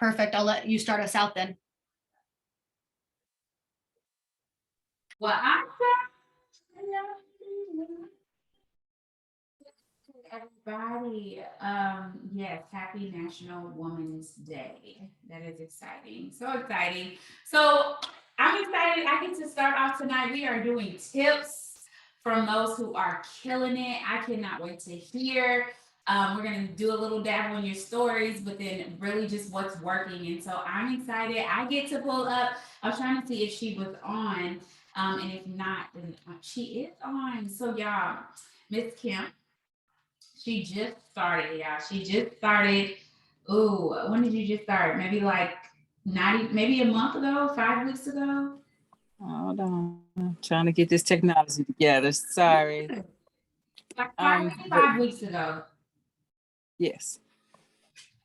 Perfect. I'll let you start us out then. Well, everybody, yes, happy National Women's Day. That is exciting. So exciting. So I'm excited. I get to start off tonight. We are doing tips from those who are killing it. I cannot wait to hear. We're gonna do a little dabble in your stories, but then really just what's working. And so I'm excited. I get to pull up. I was trying to see if she was on. And if not, then she is on. So y'all, Miss Kim, she just started, y'all. She just started. Ooh, when did you just start? Maybe like maybe a month ago, 5 weeks ago. Hold on. I'm trying to get this technology together. Sorry. Like 5 weeks ago. Yes.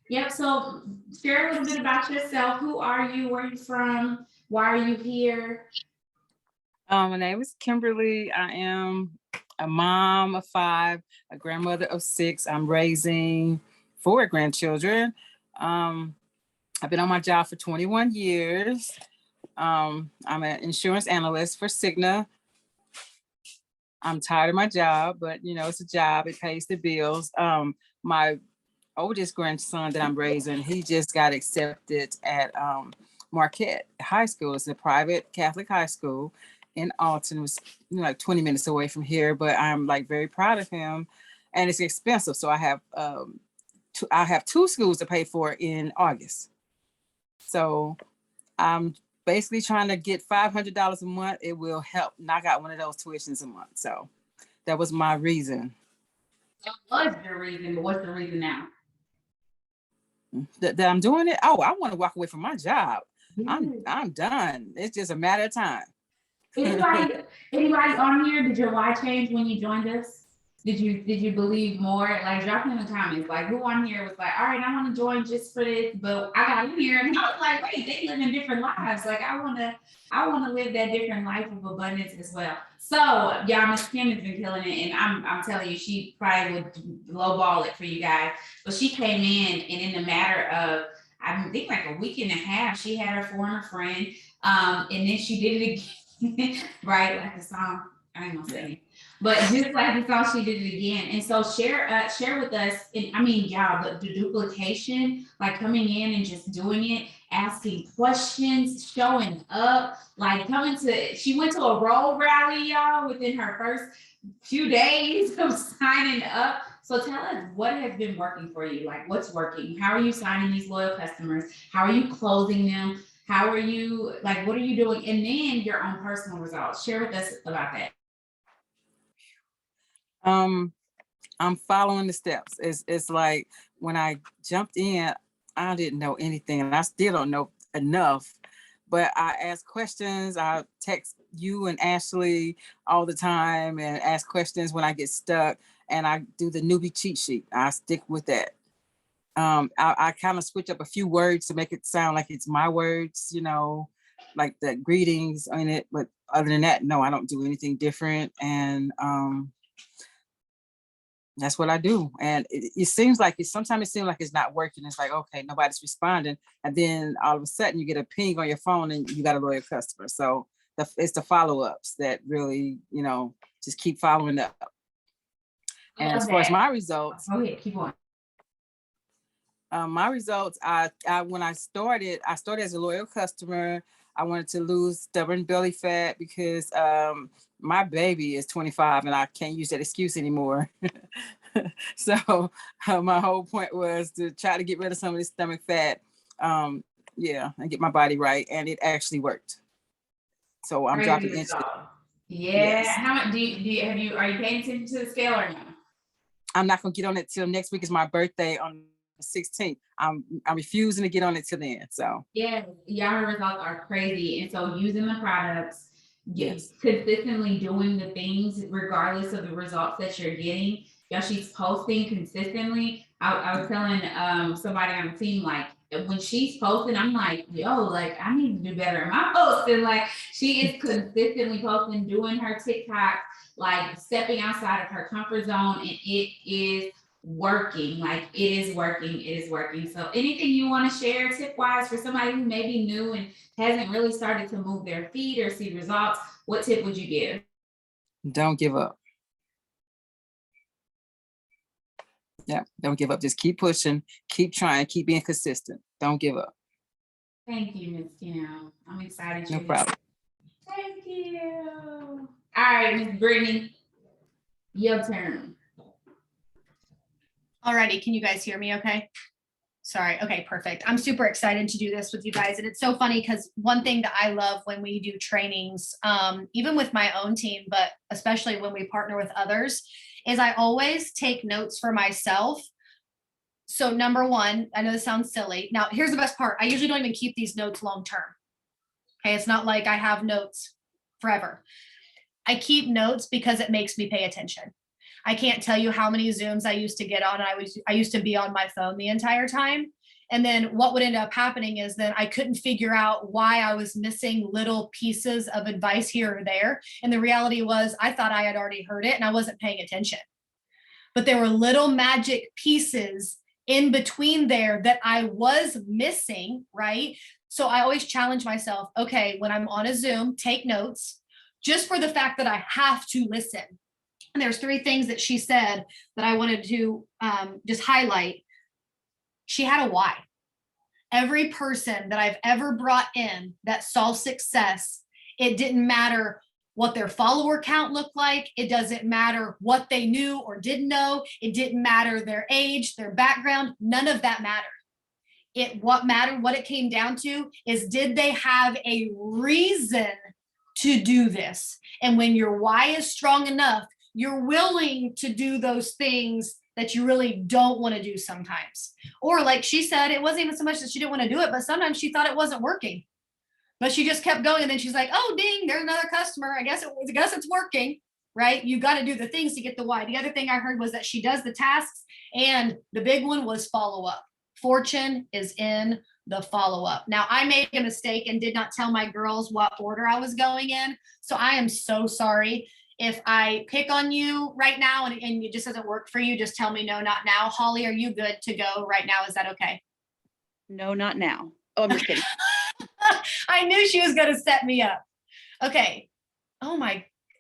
Yep. So share a little bit about yourself. Who are you? Where are you from? Why are you here? My name is Kimberly. I am a mom of 5, a grandmother of 6. I'm raising 4 grandchildren. I've been on my job for 21 years. I'm an insurance analyst for Cigna. I'm tired of my job, but it's a job. It pays the bills. My oldest grandson that I'm raising, he just got accepted at Marquette High School. It's a private Catholic high school in Alton. It was like 20 minutes away from here, but I'm like very proud of him, and it's expensive. So I have 2 schools to pay for in August. So I'm basically trying to get $500 a month. It will help knock out one of those tuitions a month. So that was my reason. What was your reason? But what's the reason now? That I'm doing it. Oh, I want to walk away from my job. I'm done. It's just a matter of time. Anybody on here? Did your why change when you joined us? Did you believe more? Like, drop in the comments. Like, who on here was like, all right, I want to join just for this, but I got in here and I was like, wait, they live in different lives. Like, I want to live that different life of abundance as well. So, y'all, Miss Kim has been killing it, and I'm telling you, she probably would lowball it for you guys. But she came in, and in a matter of, I think like a week and a half, she had her former friend, and then she did it again, right? Like the song. I ain't gonna say it. But just like the song, she did it again. And so share with us, and I mean, y'all, the duplication, like coming in and just doing it, asking questions, showing up, like she went to a roll rally, y'all, within her first few days of signing up. So tell us what has been working for you. Like, what's working? How are you signing these loyal customers? How are you closing them? How are you, like, what are you doing? And then your own personal results. Share with us about that. I'm following the steps. It's like when I jumped in, I didn't know anything, and I still don't know enough. But I ask questions. I text you and Ashley all the time and ask questions when I get stuck. And I do the newbie cheat sheet. I stick with that. I kind of switch up a few words to make it sound like it's my words, like the greetings in it. But other than that, no, I don't do anything different. And that's what I do. And it seems like sometimes it seems like it's not working. It's like, okay, nobody's responding. And then all of a sudden you get a ping on your phone and you got a loyal customer. So it's the follow-ups that really, just keep following up. And as far as my results, oh yeah, keep on. My results, when I started as a loyal customer. I wanted to lose stubborn belly fat because my baby is 25 and I can't use that excuse anymore. So my whole point was to try to get rid of some of this stomach fat, and get my body right, and it actually worked. So I'm dropping inches. Yeah. Yes. How much are you paying attention to the scale or no? I'm not gonna get on it till next week. Is my birthday on the 16th. I'm refusing to get on it till then. So yeah, y'all results are crazy. And so using the products, yes, consistently doing the things regardless of the results that you're getting. Y'all, she's posting consistently. I was telling somebody on the team, like, when she's posting, I'm like, yo, like, I need to do better in my posting. Like, she is consistently posting, doing her TikTok, like stepping outside of her comfort zone, and it is working. Like it is working, it is working. So anything you want to share tip-wise for somebody who may be new and hasn't really started to move their feet or see results, what tip would you give? Don't give up. Yeah, don't give up. Just keep pushing, keep trying, keep being consistent. Don't give up. Thank you, Ms. Kim. I'm excited. No problem. Thank you. All right, Ms. Brittany, your turn. Alrighty, can you guys hear me okay? Sorry, okay, perfect. I'm super excited to do this with you guys. And it's so funny because one thing that I love when we do trainings, even with my own team, but especially when we partner with others, is I always take notes for myself. So number one, I know this sounds silly. Now, here's the best part. I usually don't even keep these notes long term. Okay, it's not like I have notes forever. I keep notes because it makes me pay attention. I can't tell you how many Zooms I used to get on. I used to be on my phone the entire time. And then what would end up happening is then I couldn't figure out why I was missing little pieces of advice here or there. And the reality was I thought I had already heard it and I wasn't paying attention. But there were little magic pieces in between there that I was missing, right? So I always challenge myself, okay, when I'm on a Zoom, take notes just for the fact that I have to listen. And there's 3 things that she said that I wanted to just highlight. She had a why. Every person that I've ever brought in that saw success, it didn't matter what their follower count looked like. It doesn't matter what they knew or didn't know. It didn't matter their age, their background. None of that mattered. What mattered, what it came down to is, did they have a reason to do this? And when your why is strong enough, you're willing to do those things that you really don't want to do sometimes. Or like she said, it wasn't even so much that she didn't want to do it, but sometimes she thought it wasn't working. But she just kept going. And then she's like, oh, ding, there's another customer. I guess it's working, right? You got to do the things to get the why. The other thing I heard was that she does the tasks. And the big one was follow up. Fortune is in the follow-up. Now, I made a mistake and did not tell my girls what order I was going in. So I am so sorry. If I pick on you right now and it just doesn't work for you, just tell me no, not now. Holly, are you good to go right now? Is that okay? No, not now. Oh, I'm just kidding. I knew she was going to set me up. Okay.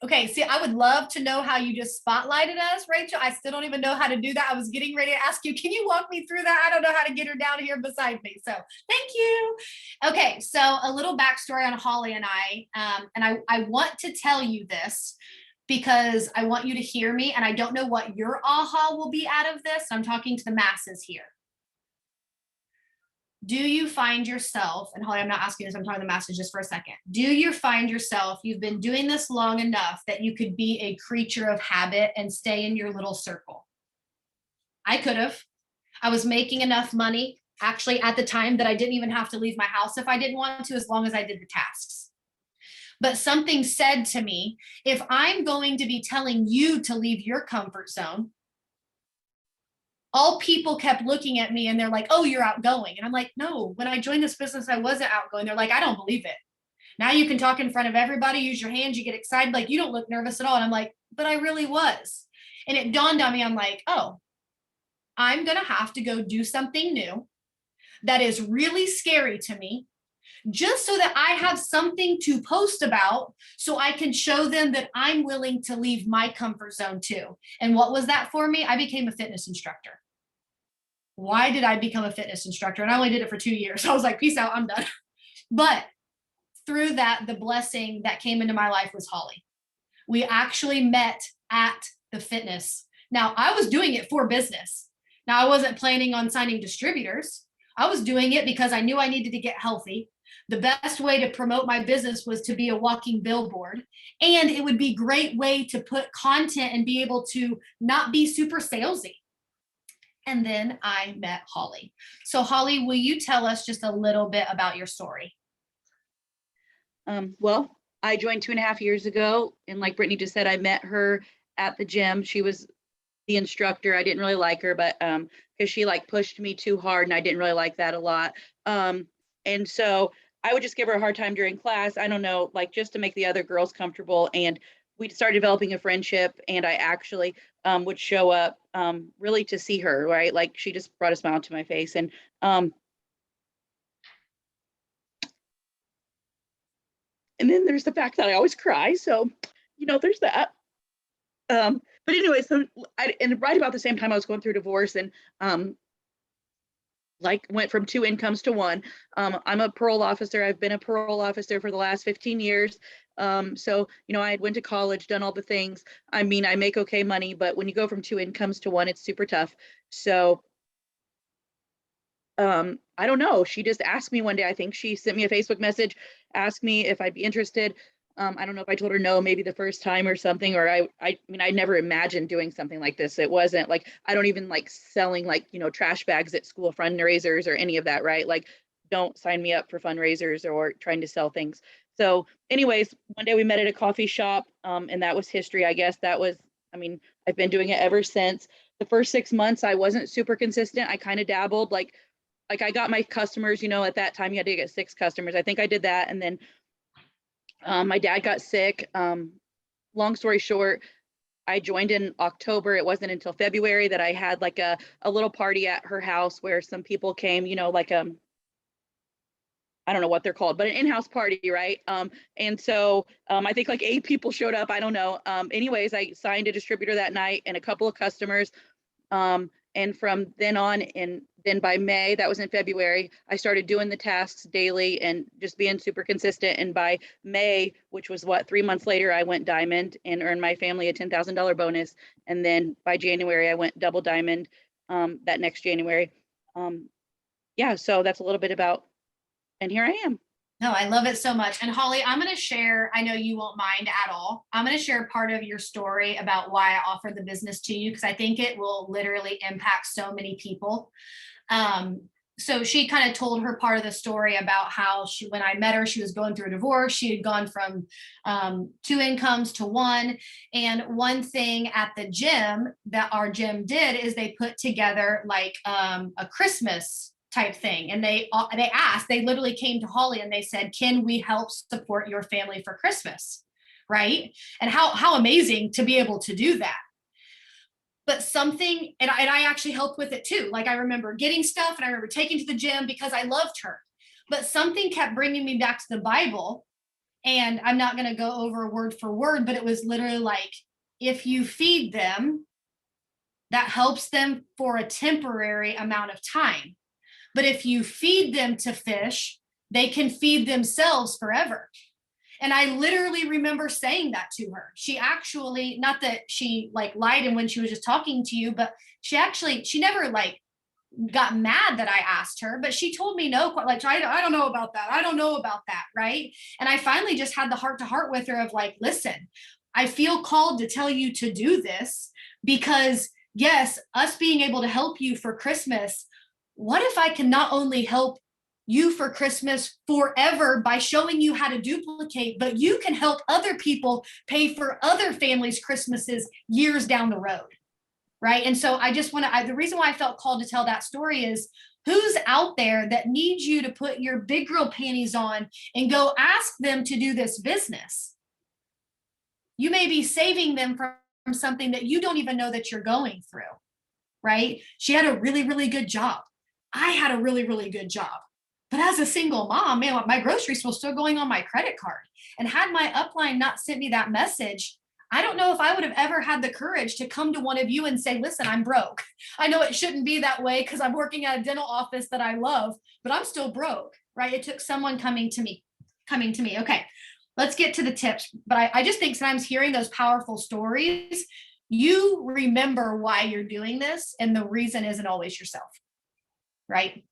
Okay. See, I would love to know how you just spotlighted us, Rachel. I still don't even know how to do that. I was getting ready to ask you, can you walk me through that? I don't know how to get her down here beside me. So thank you. Okay. So a little backstory on Holly and I want to tell you this because I want you to hear me. And I don't know what your aha will be out of this. I'm talking to the masses here. Do you find yourself, and Holly, I'm not asking this, I'm talking to the masses just for a second. Do you find yourself, you've been doing this long enough that you could be a creature of habit and stay in your little circle? I could have. I was making enough money actually at the time that I didn't even have to leave my house if I didn't want to, as long as I did the tasks. But something said to me, if I'm going to be telling you to leave your comfort zone, all people kept looking at me and they're like, oh, you're outgoing. And I'm like, no, when I joined this business, I wasn't outgoing. They're like, I don't believe it. Now you can talk in front of everybody, use your hands, you get excited, like you don't look nervous at all. And I'm like, but I really was. And it dawned on me, I'm like, oh, I'm going to have to go do something new that is really scary to me, just so that I have something to post about so I can show them that I'm willing to leave my comfort zone too. And what was that for me? I became a fitness instructor. Why did I become a fitness instructor? And I only did it for 2 years. So I was like, peace out, I'm done. But through that, the blessing that came into my life was Holly. We actually met at the fitness. Now, I was doing it for business. Now, I wasn't planning on signing distributors. I was doing it because I knew I needed to get healthy. The best way to promote my business was to be a walking billboard. And it would be a great way to put content and be able to not be super salesy. And then I met Holly. So Holly, will you tell us just a little bit about your story? Well, I joined 2.5 years ago. And like Brittany just said, I met her at the gym. She was the instructor. I didn't really like her, but because she like pushed me too hard and I didn't really like that a lot. And so I would just give her a hard time during class. I don't know, like just to make the other girls comfortable. And we started developing a friendship, and I actually would show up really to see her, right? Like she just brought a smile to my face. And then there's the fact that I always cry. So, there's that. But anyway, so and right about the same time I was going through divorce and like went from 2 incomes to 1. I'm a parole officer. I've been a parole officer for the last 15 years. So, I went to college, done all the things. I mean, I make okay money, but when you go from 2 incomes to 1, it's super tough. So, I don't know. She just asked me one day, I think she sent me a Facebook message, asked me if I'd be interested. I don't know if I told her no, maybe the first time or something, or I mean, I never imagined doing something like this. It wasn't like, I don't even like selling like, trash bags at school fundraisers or any of that, right? Like, don't sign me up for fundraisers or trying to sell things. So anyways, one day we met at a coffee shop, and that was history, I guess. I mean, I've been doing it ever since. The first 6 months, I wasn't super consistent. I kind of dabbled, like I got my customers, at that time you had to get 6 customers. I think I did that. And then my dad got sick. Long story short, I joined in October. It wasn't until February that I had like a little party at her house where some people came, like I don't know what they're called, but an in-house party, right? And so I think like 8 people showed up. I don't know. Anyways, I signed a distributor that night and a couple of customers. And from then on, and then by May, that was in February, I started doing the tasks daily and just being super consistent. And by May, which was 3 months later, I went diamond and earned my family a $10,000 bonus. And then by January, I went double diamond that next January. Yeah, so that's a little bit about, and here I am. No, I love it so much. And Holly, I'm going to share, I know you won't mind at all. I'm going to share part of your story about why I offered the business to you, because I think it will literally impact so many people. So she kind of told her part of the story about how when I met her, she was going through a divorce. She had gone from 2 incomes to 1. And one thing at the gym that our gym did is they put together like a Christmas type thing. And they literally came to Holly and they said, can we help support your family for Christmas? Right. And how amazing to be able to do that. But something, and I actually helped with it too. Like I remember getting stuff and I remember taking to the gym because I loved her, but something kept bringing me back to the Bible. And I'm not going to go over word for word, but it was literally like, if you feed them, that helps them for a temporary amount of time. But if you feed them to fish, they can feed themselves forever. And I literally remember saying that to her. She actually, not that she like lied and when she was just talking to you, but she never like got mad that I asked her, but she told me no, like, I don't know about that. I don't know about that. Right. And I finally just had the heart to heart with her of like, listen, I feel called to tell you to do this because yes, us being able to help you for Christmas, what if I can not only help you for Christmas forever by showing you how to duplicate, but you can help other people pay for other families' Christmases years down the road, right? And so I just want to, the reason why I felt called to tell that story is who's out there that needs you to put your big girl panties on and go ask them to do this business. You may be saving them from something that you don't even know that you're going through, right? She had a really, really good job. I had a really, really good job. But as a single mom, man, my groceries were still going on my credit card. And had my upline not sent me that message, I don't know if I would have ever had the courage to come to one of you and say, listen, I'm broke. I know it shouldn't be that way because I'm working at a dental office that I love, but I'm still broke, right? It took someone coming to me. Okay, let's get to the tips. But I just think sometimes hearing those powerful stories, you remember why you're doing this. And the reason isn't always yourself, right?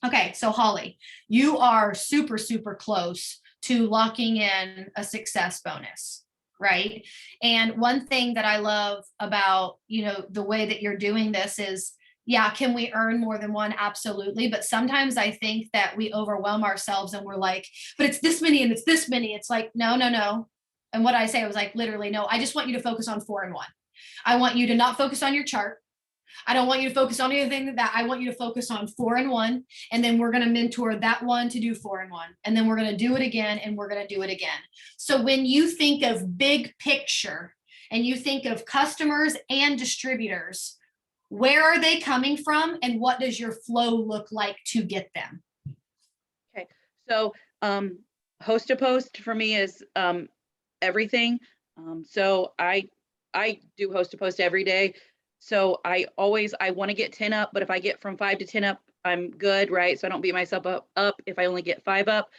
Okay, so Holly, you are super, super close to locking in a success bonus, right? And one thing that I love about, the way that you're doing this is, yeah, can we earn more than one? Absolutely. But sometimes I think that we overwhelm ourselves and we're like, but it's this many and it's this many. It's like, no. And what I say, I was like, literally, no, I just want you to focus on 4 and 1. I want you to not focus on your chart. I don't want you to focus on anything that I want you to focus on 4-in-1. And then we're going to mentor that one to do 4-in-1. And then we're going to do it again. And we're going to do it again. So when you think of big picture and you think of customers and distributors, where are they coming from? And what does your flow look like to get them? Okay. So host to post for me is everything. So I do host to post every day. So I want to get 10 up, but if I get from 5 to 10 up, I'm good, right? So I don't beat myself up if I only get 5 up.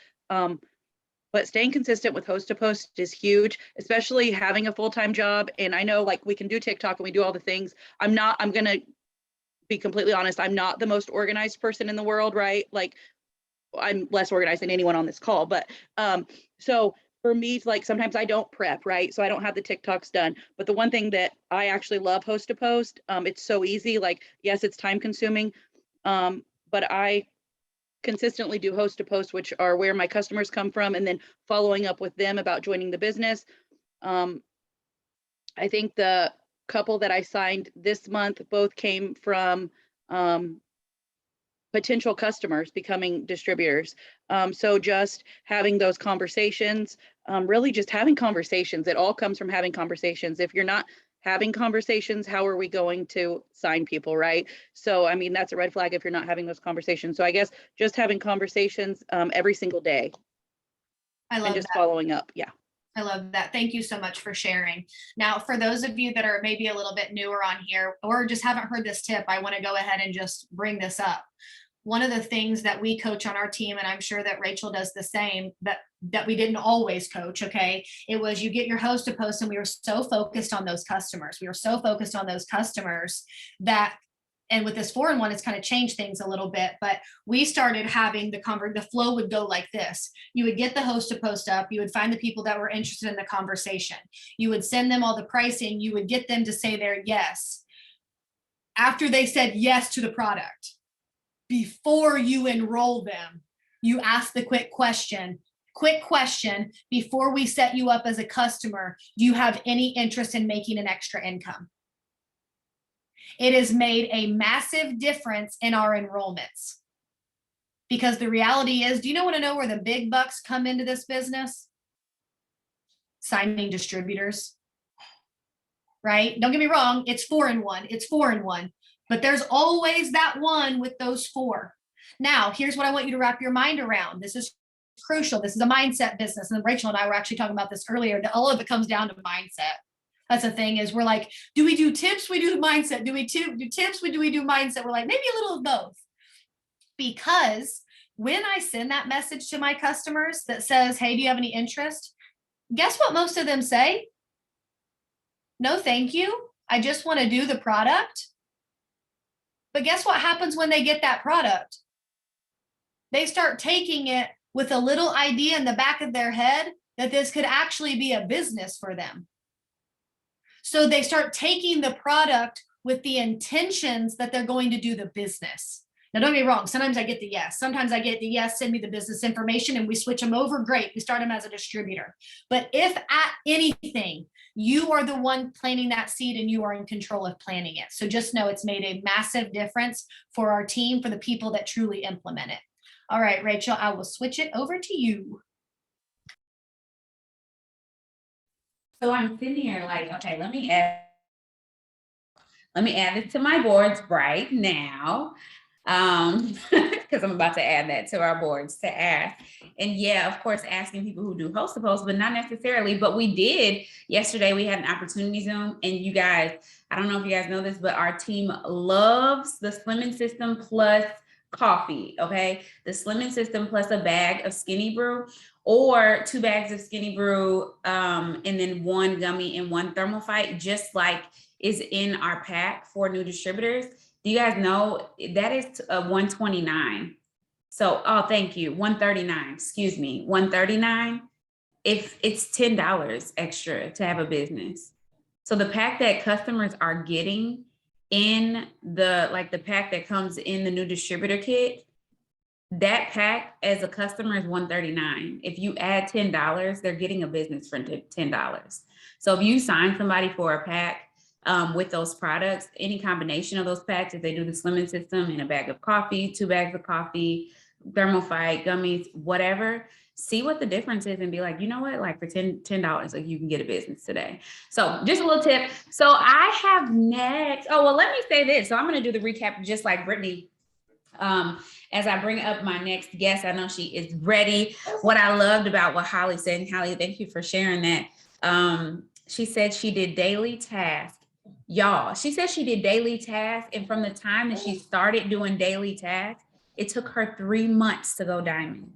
But staying consistent with host to post is huge, especially having a full-time job. And I know like we can do TikTok and we do all the things. I'm going to be completely honest. I'm not the most organized person in the world, right? Like I'm less organized than anyone on this call, but so for me, like sometimes I don't prep, right? So I don't have the TikToks done. But the one thing that I actually love host to post, it's so easy. Like, yes, it's time consuming, but I consistently do host to post, which are where my customers come from, and then following up with them about joining the business. I think the couple that I signed this month both came from potential customers becoming distributors. So just having those conversations, really just having conversations. It all comes from having conversations. If you're not having conversations, how are we going to sign people, right? So, I mean, that's a red flag if you're not having those conversations. So I guess just having conversations every single day. I love and just that. following up. Yeah. I love that. Thank you so much for sharing. Now, for those of you that are maybe a little bit newer on here or just haven't heard this tip, I want to go ahead and just bring this up. One of the things that we coach on our team, and I'm sure that Rachel does the same, that we didn't always coach, okay? It was you get your host to post, and we were so focused on those customers. We were so focused on those customers that, and with this 4-in-1, it's kind of changed things a little bit, but we started having the flow would go like this. You would get the host to post up. You would find the people that were interested in the conversation. You would send them all the pricing. You would get them to say their yes. After they said yes to the product, before you enroll them, you ask the quick question before we set you up as a customer, do you have any interest in making an extra income? It has made a massive difference in our enrollments. Because the reality is, do you want to know where the big bucks come into this business? Signing distributors, right? Don't get me wrong, it's 4-in-1, it's 4-in-1, but there's always that one with those 4. Now, here's what I want you to wrap your mind around. This is crucial. This is a mindset business. And Rachel and I were actually talking about this earlier. All of it comes down to mindset. That's the thing is we're like, do we do tips? We do mindset. Do we do tips? Do we do mindset? We're like, maybe a little of both. Because when I send that message to my customers that says, hey, do you have any interest? Guess what most of them say? No, thank you. I just want to do the product. But guess what happens when they get that product? They start taking it with a little idea in the back of their head that this could actually be a business for them. So they start taking the product with the intentions that they're going to do the business. Now, don't get me wrong. Sometimes I get the yes. Sometimes I get the yes, send me the business information, and we switch them over. Great. We start them as a distributor. But if at anything, you are the one planting that seed and you are in control of planting it. So just know it's made a massive difference for our team, for the people that truly implement it. All right, Rachel, I will switch it over to you. So I'm sitting here like, okay, let me add it to my boards right now. Because I'm about to add that to our boards to ask. And yeah, of course, asking people who do host to post, but not necessarily. But we did yesterday, we had an opportunity Zoom, and you guys, I don't know if you guys know this, but our team loves the Slimming System plus coffee. Okay, the Slimming System plus a bag of Skinny Brew, or 2 bags of Skinny Brew, and then 1 gummy and 1 Thermal Fight, just like is in our pack for new distributors. Do you guys know that is $129? So, oh, thank you. $139, excuse me, $139. If it's $10 extra to have a business. So the pack that customers are getting in the pack that comes in the new distributor kit, that pack as a customer is $139. If you add $10, they're getting a business for $10. So if you sign somebody for a pack, with those products, any combination of those packs, if they do the slimming system in a bag of coffee, 2 bags of coffee, thermophyte, gummies, whatever, see what the difference is and be like, you know what, like for $10, like you can get a business today. So just a little tip. So I have next, oh, well, let me say this. So I'm going to do the recap just like Brittany. As I bring up my next guest, I know she is ready. What I loved about what Holly said, and Holly, thank you for sharing that. She said she did daily tasks. Y'all, she said she did daily tasks. And from the time that she started doing daily tasks, it took her 3 months to go diamond.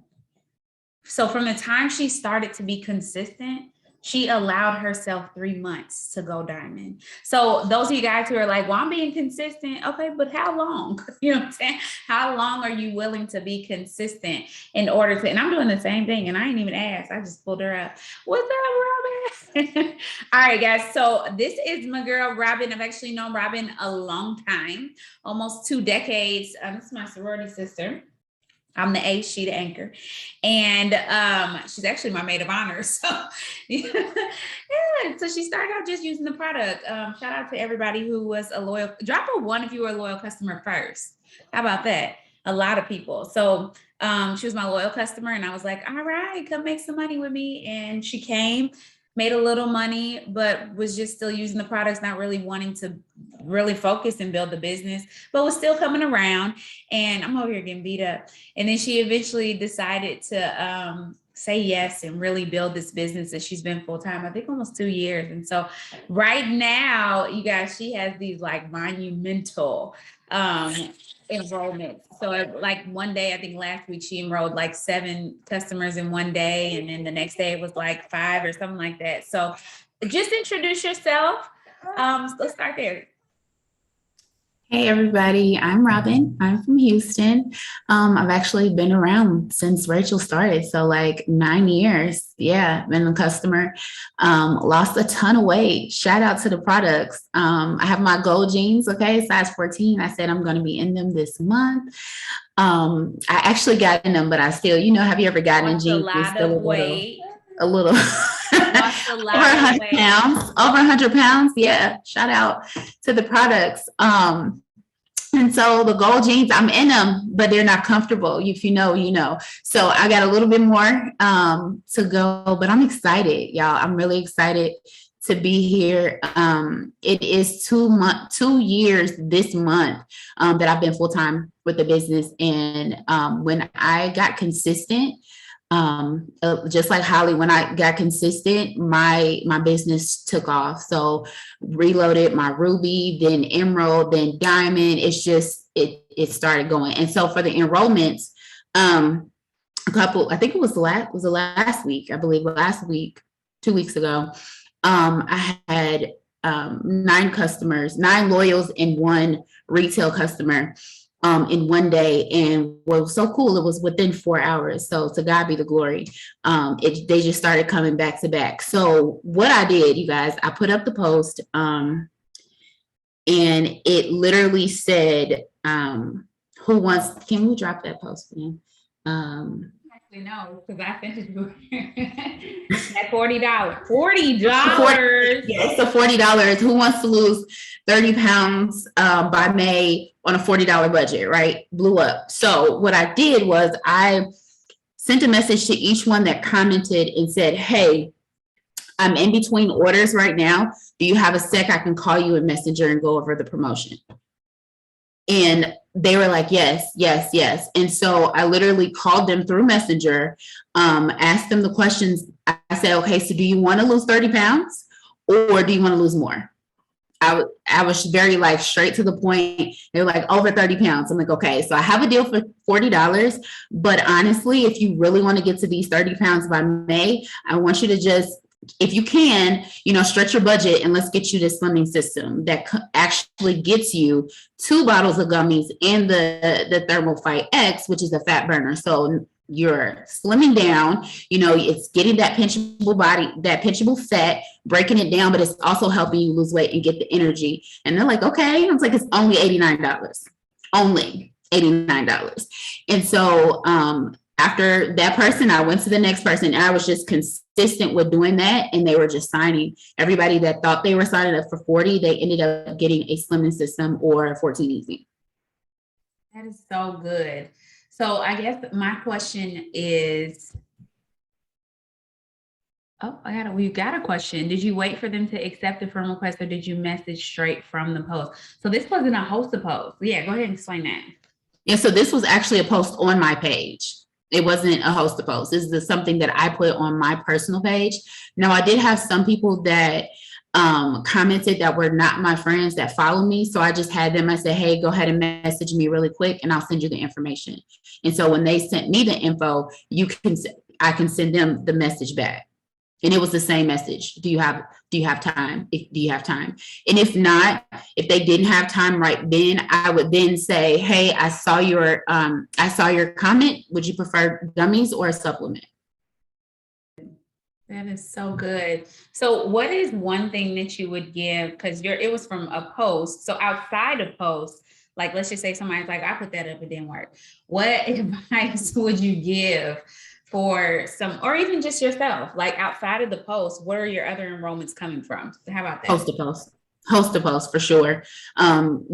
So from the time she started to be consistent, she allowed herself 3 months to go diamond. So those of you guys who are like, well, I'm being consistent. Okay, but how long? You know what I'm saying? How long are you willing to be consistent in order to, and I'm doing the same thing and I ain't even asked. I just pulled her up. What's up, Robin? All right, guys. So this is my girl, Robin. I've actually known Robin a long time, almost 2 decades. This is my sorority sister. I'm the ace, she the anchor. And she's actually my maid of honor. So, yeah. So she started out just using the product. Shout out to everybody who was a loyal, drop a 1 if you were a loyal customer first. How about that? A lot of people. So she was my loyal customer and I was like, all right, come make some money with me. And she came, made a little money, but was just still using the products, not really wanting to really focus and build the business, but was still coming around. And I'm over here getting beat up. And then she eventually decided to say yes and really build this business that she's been full-time, I think almost 2 years. And so right now, you guys, she has these like monumental enrollments. So like one day, I think last week she enrolled like 7 customers in one day. And then the next day it was like 5 or something like that. So just introduce yourself. Let's start there. Hey everybody, I'm Robin. I'm from Houston. I've actually been around since Rachel started, so like 9 years. Yeah, been a customer. Lost a ton of weight. Shout out to the products. I have my gold jeans, okay, size 14. I said I'm going to be in them this month. I actually got in them, but I still, have you ever gotten in jeans? A lot of weight. A little. Lost a lot over 100 of weight. pounds. Over 100 pounds. Yeah. Shout out to the products. And so the gold jeans, I'm in them, but they're not comfortable. If you know, you know. So I got a little bit more to go, but I'm excited, y'all. I'm really excited to be here. It is 2 years this month that I've been full-time with the business. And when I got consistent, just like Holly, when I got consistent, my business took off. So reloaded my ruby, then emerald, then diamond. It's just, it started going. And so for the enrollments, I think it was last week, I believe last week, 2 weeks ago, I had 9 customers, 9 loyals and 1 retail customer in one day. And what was so cool, it was within 4 hours. So to God be the glory. They just started coming back to back. So what I did, you guys, I put up the post and it literally said, who wants, can we drop that post, man? Actually, no, because I sent it to at $40. $40. Yes, so $40. Who wants to lose 30 pounds by May on a $40 budget, right? Blew up. So what I did was I sent a message to each one that commented and said, hey, I'm in between orders right now. Do you have a sec? I can call you in Messenger and go over the promotion. And they were like, yes, yes, yes. And so I literally called them through Messenger, asked them the questions. I said, okay, so do you want to lose 30 pounds or do you want to lose more? I was very like straight to the point. They were like over 30 pounds. I'm like, okay, so I have a deal for $40, but honestly, if you really want to get to these 30 pounds by May, I want you to just, if you can, stretch your budget and let's get you this slimming system that actually gets you 2 bottles of gummies and the Thermophyte X, which is a fat burner. So you're slimming down, it's getting that pinchable body, that pinchable fat, breaking it down, but it's also helping you lose weight and get the energy. And they're like, okay. I was like, it's only $89, only $89. And so after that person, I went to the next person and I was just consistent consistent with doing that, and they were just signing. Everybody that thought they were signing up for 40, they ended up getting a slimming system or 14 easy. That is so good. So I guess my question is, we got a question. Did you wait for them to accept the friend request, or did you message straight from the post? So this wasn't a hosted post. Yeah, go ahead and explain that. Yeah, so this was actually a post on my page. It wasn't a hosted post. This is something that I put on my personal page. Now, I did have some people that commented that were not my friends that follow me. So I just had them, I said, hey, go ahead and message me really quick and I'll send you the information. And so when they sent me the info, I can send them the message back. And it was the same message. Do you have time? Do you have time? And if not, if they didn't have time right then, I would then say, hey, I saw your comment. Would you prefer gummies or a supplement? That is so good. So what is one thing that you would give, because it was from a post. So outside of posts, like let's just say somebody's like, I put that up, it didn't work. What advice would you give for some, or even just yourself, like outside of the post, where are your other enrollments coming from? How about that? Host to post for sure.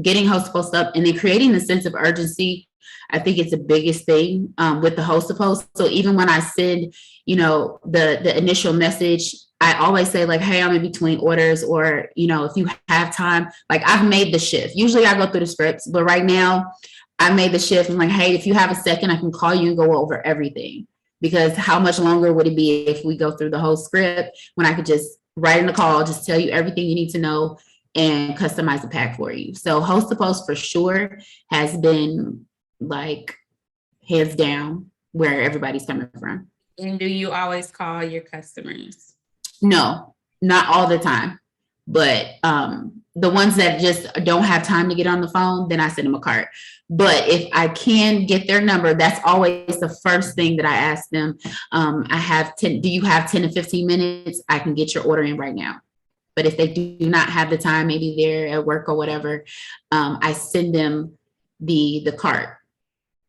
Getting host to post up and then creating the sense of urgency. I think it's the biggest thing with the host to post. So even when I send, the initial message, I always say like, hey, I'm in between orders, or, if you have time, like I've made the shift. Usually I go through the scripts, but right now I made the shift. I'm like, hey, if you have a second, I can call you and go over everything. Because how much longer would it be if we go through the whole script when I could just write in the call, just tell you everything you need to know and customize the pack for you. So host to post for sure has been like hands down where everybody's coming from. And do you always call your customers? No, not all the time. But the ones that just don't have time to get on the phone, then I send them a cart. But if I can get their number, that's always the first thing that I ask them. Do you have 10 to 15 minutes? I can get your order in right now. But if they do not have the time, maybe they're at work or whatever, I send them the cart.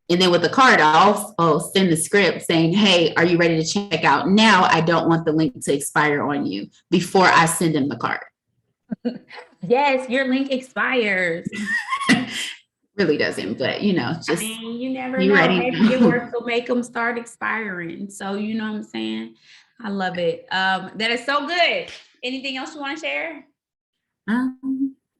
And then with the card, I'll send the script saying, hey, are you ready to check out? Now I don't want the link to expire on you before I send them the card. Yes, your link expires. Really doesn't, but just you never know. Ready. Maybe your work will make them start expiring. So you know what I'm saying? I love it. That is so good. Anything else you want to share?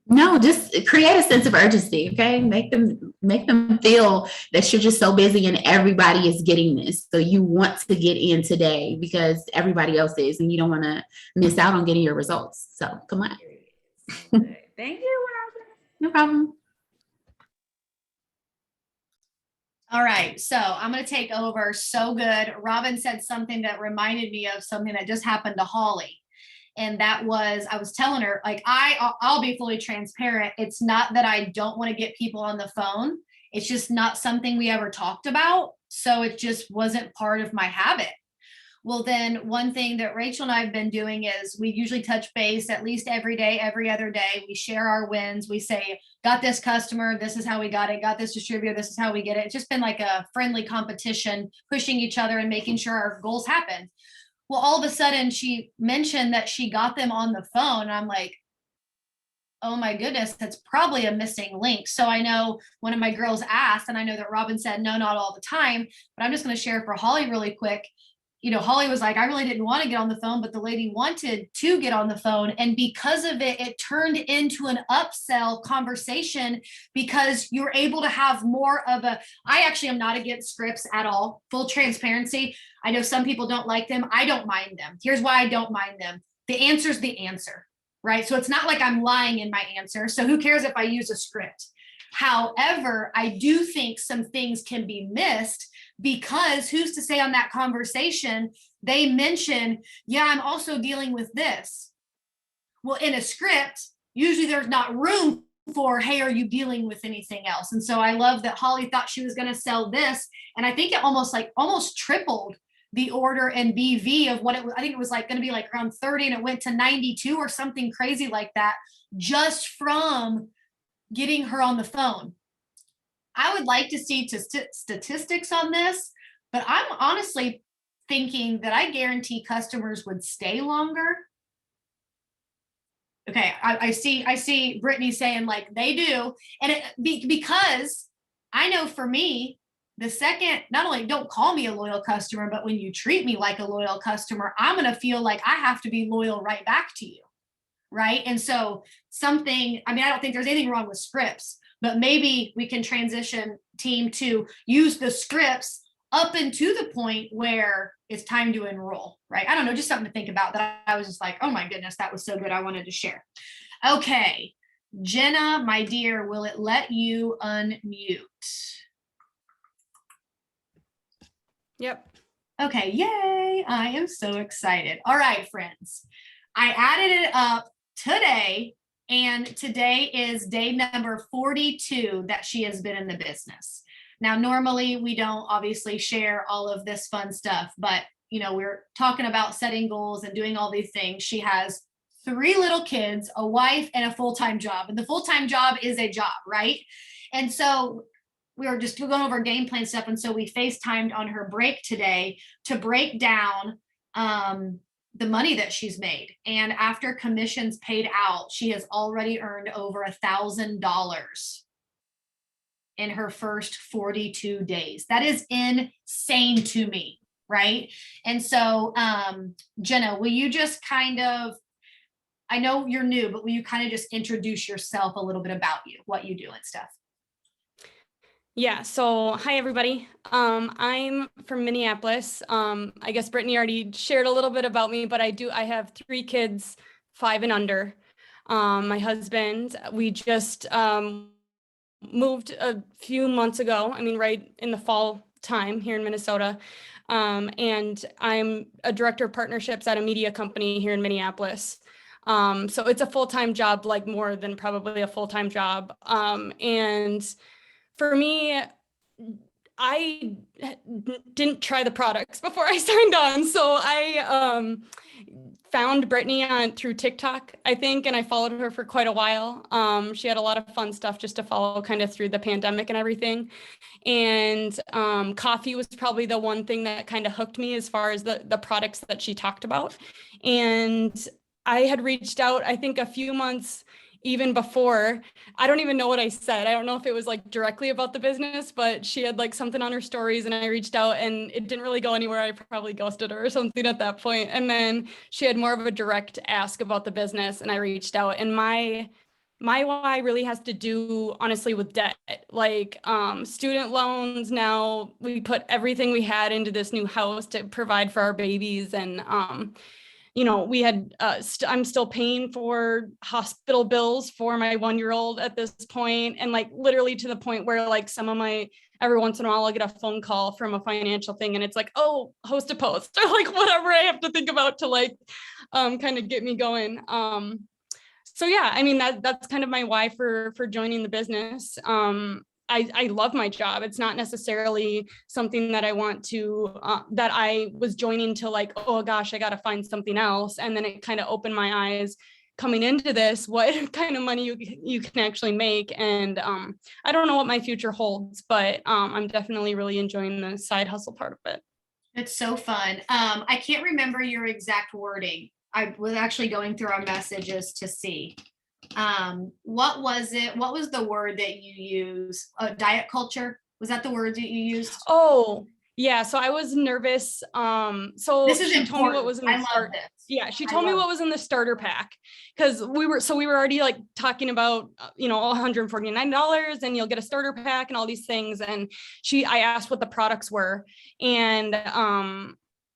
No, just create a sense of urgency. Okay, make them feel that you're just so busy and everybody is getting this. So you want to get in today because everybody else is, and you don't want to miss out on getting your results. So come on. Thank you, Robin. No problem. All right, so I'm going to take over. So good. Robin said something that reminded me of something that just happened to Holly. And that was, I was telling her, like, I'll be fully transparent. It's not that I don't want to get people on the phone. It's just not something we ever talked about. So it just wasn't part of my habit. Well, then one thing that Rachel and I have been doing is we usually touch base at least every day, every other day. We share our wins. We say, got this customer, this is how we got it, got this distributor, this is how we get it. It's just been like a friendly competition, pushing each other and making sure our goals happen. Well, all of a sudden she mentioned that she got them on the phone. I'm like, oh my goodness, that's probably a missing link. So I know one of my girls asked, and I know that Robin said, no, not all the time, but I'm just going to share for Holly really quick. Holly was like, I really didn't want to get on the phone, but the lady wanted to get on the phone. And because of it, it turned into an upsell conversation because you're able to have more of I actually am not against scripts at all. Full transparency. I know some people don't like them. I don't mind them. Here's why I don't mind them. The answer's the answer, right? So it's not like I'm lying in my answer. So who cares if I use a script? However, I do think some things can be missed because who's to say on that conversation, they mention, yeah, I'm also dealing with this. Well, in a script, usually there's not room for, hey, are you dealing with anything else? And so I love that Holly thought she was going to sell this. And I think it almost tripled the order and BV of what it was. I think it was going to be around 30 and it went to 92 or something crazy like that, just from getting her on the phone. I would like to see statistics on this, but I'm honestly thinking that I guarantee customers would stay longer. Okay, I see Brittany saying like they do. And because I know for me, the second, not only don't call me a loyal customer, but when you treat me like a loyal customer, I'm going to feel like I have to be loyal right back to you. Right. And so I don't think there's anything wrong with scripts, but maybe we can transition team to use the scripts up into the point where it's time to enroll, right? I don't know, just something to think about that I was just like, oh my goodness, that was so good. I wanted to share. Okay. Jenna, my dear, will it let you unmute? Yep. Okay, yay. I am so excited. All right, friends. I added it up today, and today is day number 42 that she has been in the business. Now, normally we don't obviously share all of this fun stuff, but we're talking about setting goals and doing all these things. She has 3 little kids, a wife, and a full-time job. And the full-time job is a job, right? And so we were just going over game plan stuff. And so we FaceTimed on her break today to break down the money that she's made. And after commissions paid out, she has already earned over $1,000 in her first 42 days. That is insane to me, right? And so, Jenna, will you just I know you're new, but will you kind of just introduce yourself a little bit about you, what you do and stuff? Yeah. So hi, everybody. I'm from Minneapolis. I guess Brittany already shared a little bit about me, but I have 3 kids, 5 and under. My husband, we just moved a few months ago. I mean, right in the fall time here in Minnesota. And I'm a director of partnerships at a media company here in Minneapolis. So it's a full-time job, like more than probably a full-time job. And for me, I didn't try the products before I signed on. So I found Brittany through TikTok, I think, and I followed her for quite a while. She had a lot of fun stuff just to follow kind of through the pandemic and everything. And coffee was probably the one thing that kind of hooked me as far as the products that she talked about. And I had reached out, I think, a few months even before. I don't even know what I said. I don't know if it was like directly about the business, but she had like something on her stories and I reached out and it didn't really go anywhere. I probably ghosted her or something at that point. And then she had more of a direct ask about the business and I reached out. And my why really has to do honestly with debt, like student loans. Now we put everything we had into this new house to provide for our babies. And we had, I'm still paying for hospital bills for my 1-year-old at this point. And like literally to the point where like every once in a while I'll get a phone call from a financial thing and it's like, oh, host a post or like whatever I have to think about to like kind of get me going. So yeah, I mean, that's kind of my why for joining the business. I love my job. It's not necessarily something that I want to, that I was joining to like, oh gosh, I got to find something else. And then it kind of opened my eyes coming into this, what kind of money you can actually make. And I don't know what my future holds, but I'm definitely really enjoying the side hustle part of it. It's so fun. I can't remember your exact wording. I was actually going through our messages to see. What was it? What was the word that you used? Diet culture? Was that the word that you used? Oh, yeah. So I was nervous. So this is she told me what was in the start. Yeah, she told me what was in the starter pack because we were already like talking about, $149 and you'll get a starter pack and all these things. And I asked what the products were and,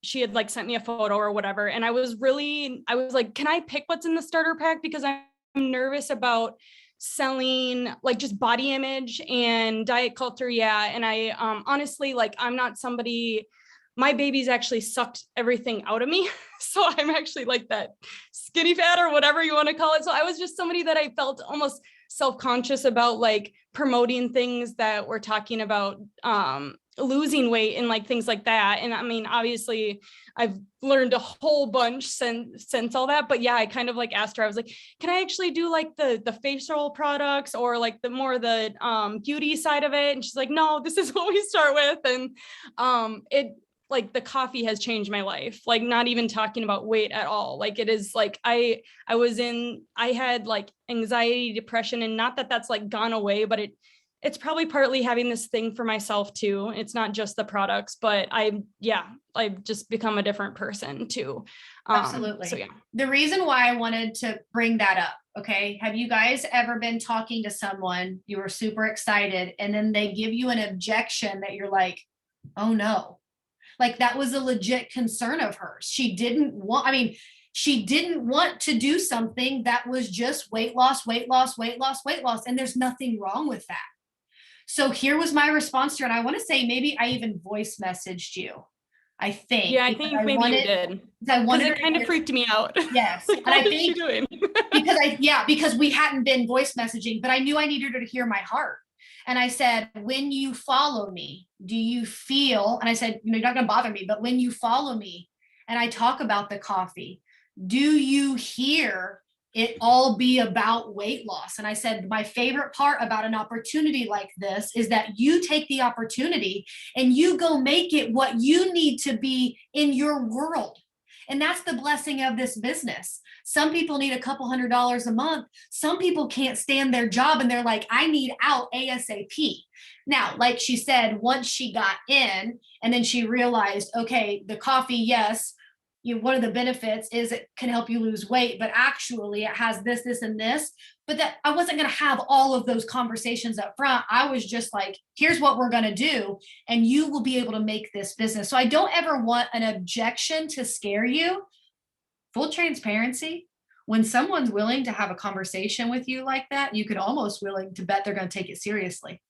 she had like sent me a photo or whatever. And I was like, can I pick what's in the starter pack? Because I'm nervous about selling like just body image and diet culture. Yeah. And I honestly, like, I'm not somebody, my babies actually sucked everything out of me. So I'm actually like that skinny fat or whatever you want to call it. So I was just somebody that I felt almost self-conscious about like promoting things that we're talking about losing weight and like things like that. And I mean, obviously I've learned a whole bunch since all that, but yeah, I kind of like asked her, I was like, can I actually do like the facial products or like the beauty side of it? And she's like, no, this is what we start with. And like the coffee has changed my life, like not even talking about weight at all. Like it is like, I had like anxiety, depression, and not that that's like gone away, but it's probably partly having this thing for myself too. It's not just the products, but I've just become a different person too. Absolutely. So yeah. The reason why I wanted to bring that up, okay, have you guys ever been talking to someone, you were super excited, and then they give you an objection that you're like, oh no, like that was a legit concern of hers. She didn't want to do something that was just weight loss, weight loss, weight loss, weight loss, and there's nothing wrong with that. So here was my response to her, and I want to say maybe I even voice messaged you. I think. Yeah, I think maybe you did. Because it kind of freaked me out. Yes. Like, And I what is she think doing? because we hadn't been voice messaging, but I knew I needed her to hear my heart. And I said, when you follow me, do you feel, and I said, you're not going to bother me, but when you follow me and I talk about the coffee, do you hear it all be about weight loss? And I said, my favorite part about an opportunity like this is that you take the opportunity and you go make it what you need to be in your world. And that's the blessing of this business. Some people need a couple $100s a month. Some people can't stand their job and they're like, I need out ASAP. Now, like she said, once she got in and then she realized, okay, the coffee, yes, one of the benefits is it can help you lose weight, but actually it has this, this, and this. But that I wasn't going to have all of those conversations up front. I was just like, here's what we're going to do, and you will be able to make this business. So I don't ever want an objection to scare you. Full transparency. When someone's willing to have a conversation with you like that, you could almost willing to bet they're going to take it seriously.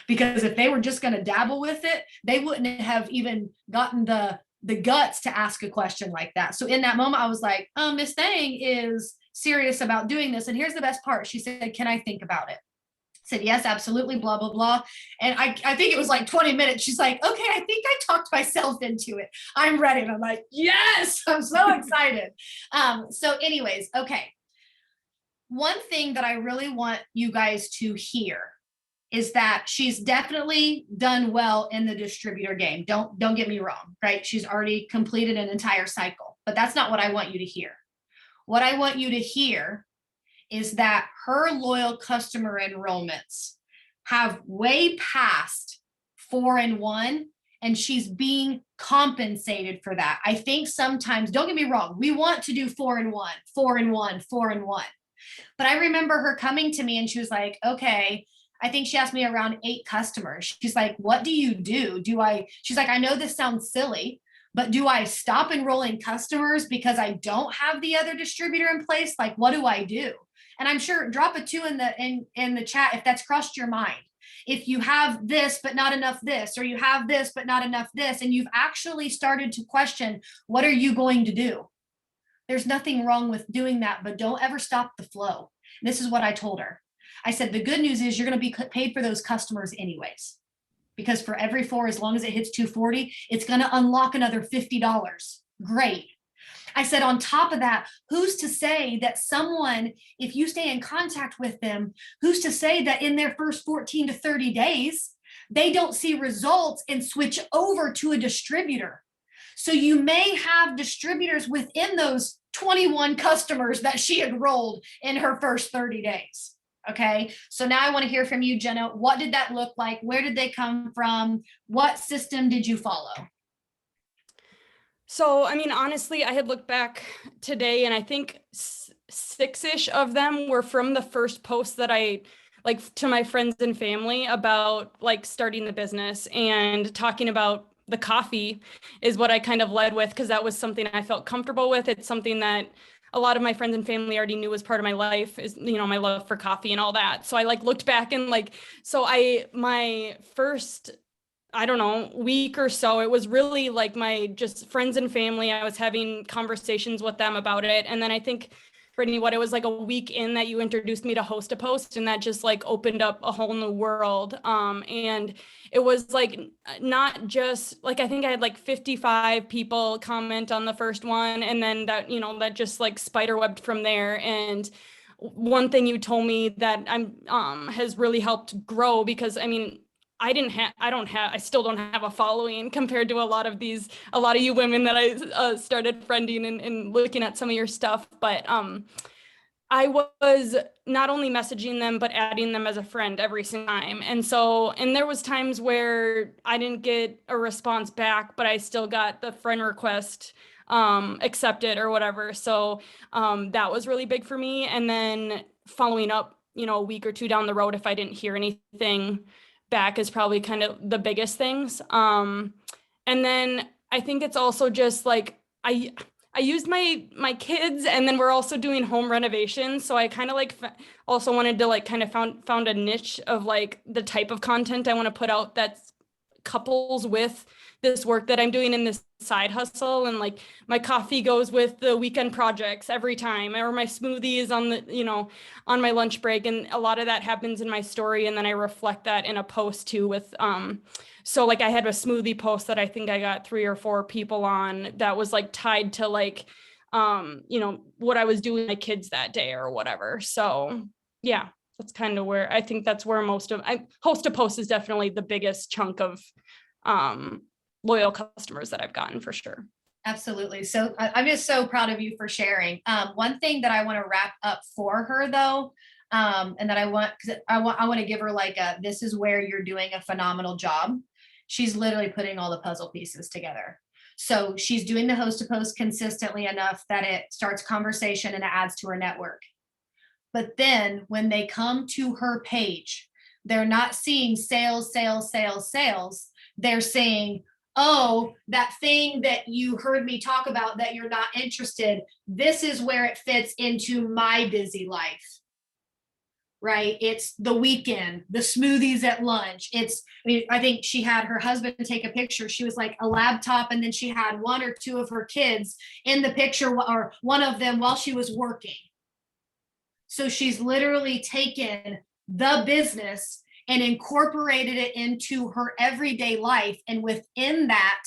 Because if they were just going to dabble with it, they wouldn't have even gotten the guts to ask a question like that. So in that moment, I was like, oh, Miss Thang is serious about doing this. And here's the best part. She said, can I think about it? I said, yes, absolutely, blah, blah, blah. And I think it was like 20 minutes. She's like, okay, I think I talked myself into it. I'm ready. And I'm like, yes, I'm so excited. So anyways, okay. One thing that I really want you guys to hear is that she's definitely done well in the distributor game. Don't get me wrong, right? She's already completed an entire cycle, but that's not what I want you to hear. What I want you to hear is that her loyal customer enrollments have way past 4-in-1, and she's being compensated for that. I think sometimes, don't get me wrong, we want to do 4-in-1, 4-in-1, 4-in-1. But I remember her coming to me and she was like, okay, I think she asked me around 8 customers. She's like, what do you do? She's like, I know this sounds silly, but do I stop enrolling customers because I don't have the other distributor in place? Like, what do I do? And I'm sure, drop a 2 in the chat if that's crossed your mind. If you have this, but not enough this, or you have this, but not enough this, and you've actually started to question, what are you going to do? There's nothing wrong with doing that, but don't ever stop the flow. And this is what I told her. I said, the good news is you're going to be paid for those customers anyways, because for every 4, as long as it hits 240, it's going to unlock another $50. Great. I said, on top of that, who's to say that someone, if you stay in contact with them, who's to say that in their first 14 to 30 days, they don't see results and switch over to a distributor? So you may have distributors within those 21 customers that she enrolled in her first 30 days. Okay, so now I want to hear from you, Jenna. What did that look like? Where did they come from? What system did you follow? So, I mean, honestly, I had looked back today and I think 6-ish of them were from the first post that I like to my friends and family about like starting the business, and talking about the coffee is what I kind of led with, because that was something I felt comfortable with. It's something that a lot of my friends and family already knew was part of my life, is, you know, my love for coffee and all that. So I like looked back and like, so my first, I don't know, week or so, it was really like my just friends and family. I was having conversations with them about it. And then I think, Brittany, it was like a week in that you introduced me to Host a Post, and that just like opened up a whole new world. And it was like, not just like, I think I had like 55 people comment on the first one. And then that, you know, that just like spiderwebbed from there. And one thing you told me that has really helped grow, because I mean, I still don't have a following compared to a lot of you women that I started friending and looking at some of your stuff. But I was not only messaging them, but adding them as a friend every single time. And there was times where I didn't get a response back, but I still got the friend request accepted or whatever. So that was really big for me. And then following up, a week or two down the road, if I didn't hear anything back, is probably kind of the biggest things. And then I think it's also just like, I used my kids, and then we're also doing home renovations. So I kind of like also wanted to like kind of found a niche of like the type of content I want to put out that couples with this work that I'm doing in this side hustle. And like my coffee goes with the weekend projects every time, or my smoothies on the, on my lunch break. And a lot of that happens in my story. And then I reflect that in a post too with, so like I had a smoothie post that I think I got 3 or 4 people on that was like tied to like, what I was doing with my kids that day or whatever. So yeah, that's kind of where I think that's where host to post is definitely the biggest chunk of loyal customers that I've gotten for sure. Absolutely. So I'm just so proud of you for sharing. One thing that I want to wrap up for her though, and that I want to give her like this is where you're doing a phenomenal job. She's literally putting all the puzzle pieces together. So she's doing the host to post consistently enough that it starts conversation and it adds to her network. But then when they come to her page, they're not seeing sales. They're saying, oh, that thing that you heard me talk about that you're not interested, this is where it fits into my busy life, right? It's the weekend, the smoothies at lunch. I think she had her husband take a picture. She was like a laptop, and then she had 1 or 2 of her kids in the picture, or one of them while she was working. So she's literally taken the business and incorporated it into her everyday life. And within that,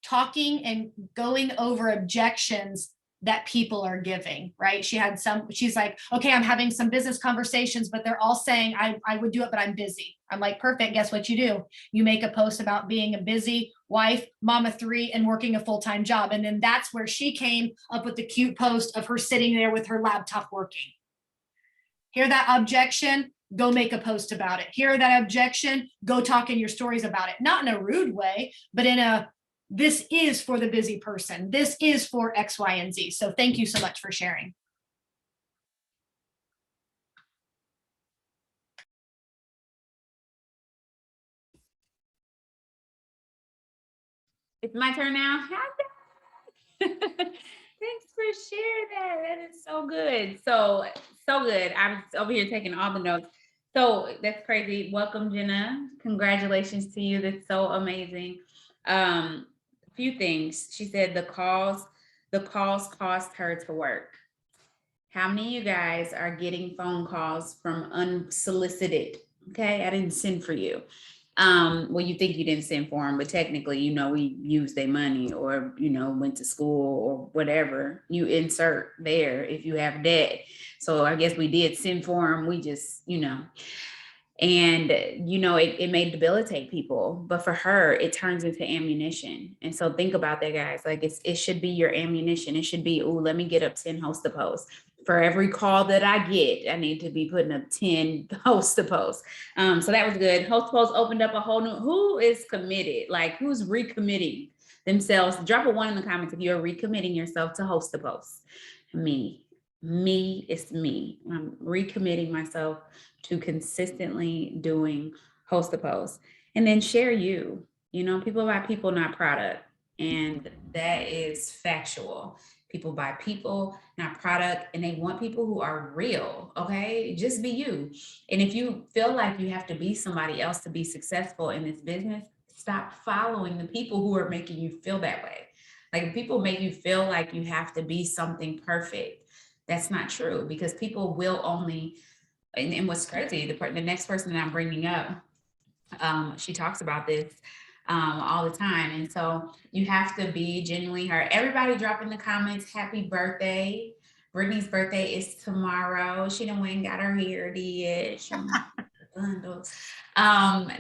talking and going over objections that people are giving, right? She's like, okay, I'm having some business conversations, but they're all saying I would do it, but I'm busy. I'm like, perfect. Guess what you do? You make a post about being a busy wife, mama 3, and working a full-time job. And then that's where she came up with the cute post of her sitting there with her laptop working. Hear that objection? Go make a post about it. Hear that objection? Go talk in your stories about it. Not in a rude way, but in this is for the busy person. This is for X, Y, and Z. So thank you so much for sharing. It's my turn now. Thanks for sharing that. That is so good. So good. I'm over here taking all the notes. So that's crazy. Welcome, Jenna. Congratulations to you. That's so amazing. A few things. She said the calls cost her to work. How many of you guys are getting phone calls from unsolicited? Okay, I didn't send for you. Well, you think you didn't send for them, but technically, we used their money, or, went to school or whatever. You insert there if you have debt. So I guess we did send for them. We just, and, it may debilitate people, but for her, it turns into ammunition. And so think about that, guys. Like it should be your ammunition. It should be, let me get up 10 host to post. For every call that I get, I need to be putting up 10 host to post. So that was good. Host to post opened up a whole new, who is committed? Like who's recommitting themselves? Drop a 1 in the comments if you're recommitting yourself to host to post. Me, it's me. I'm recommitting myself to consistently doing host to post. And then share you. People buy people, not product. And that is factual. People buy people, not product, and they want people who are real, okay? Just be you. And if you feel like you have to be somebody else to be successful in this business, stop following the people who are making you feel that way. Like if people make you feel like you have to be something perfect, that's not true, because people will only, and what's crazy, the next person that I'm bringing up, she talks about this all the time. And so you have to be genuinely her. Everybody drop in the comments, happy birthday. Brittany's birthday is tomorrow. She done went and got her hair did. bundle.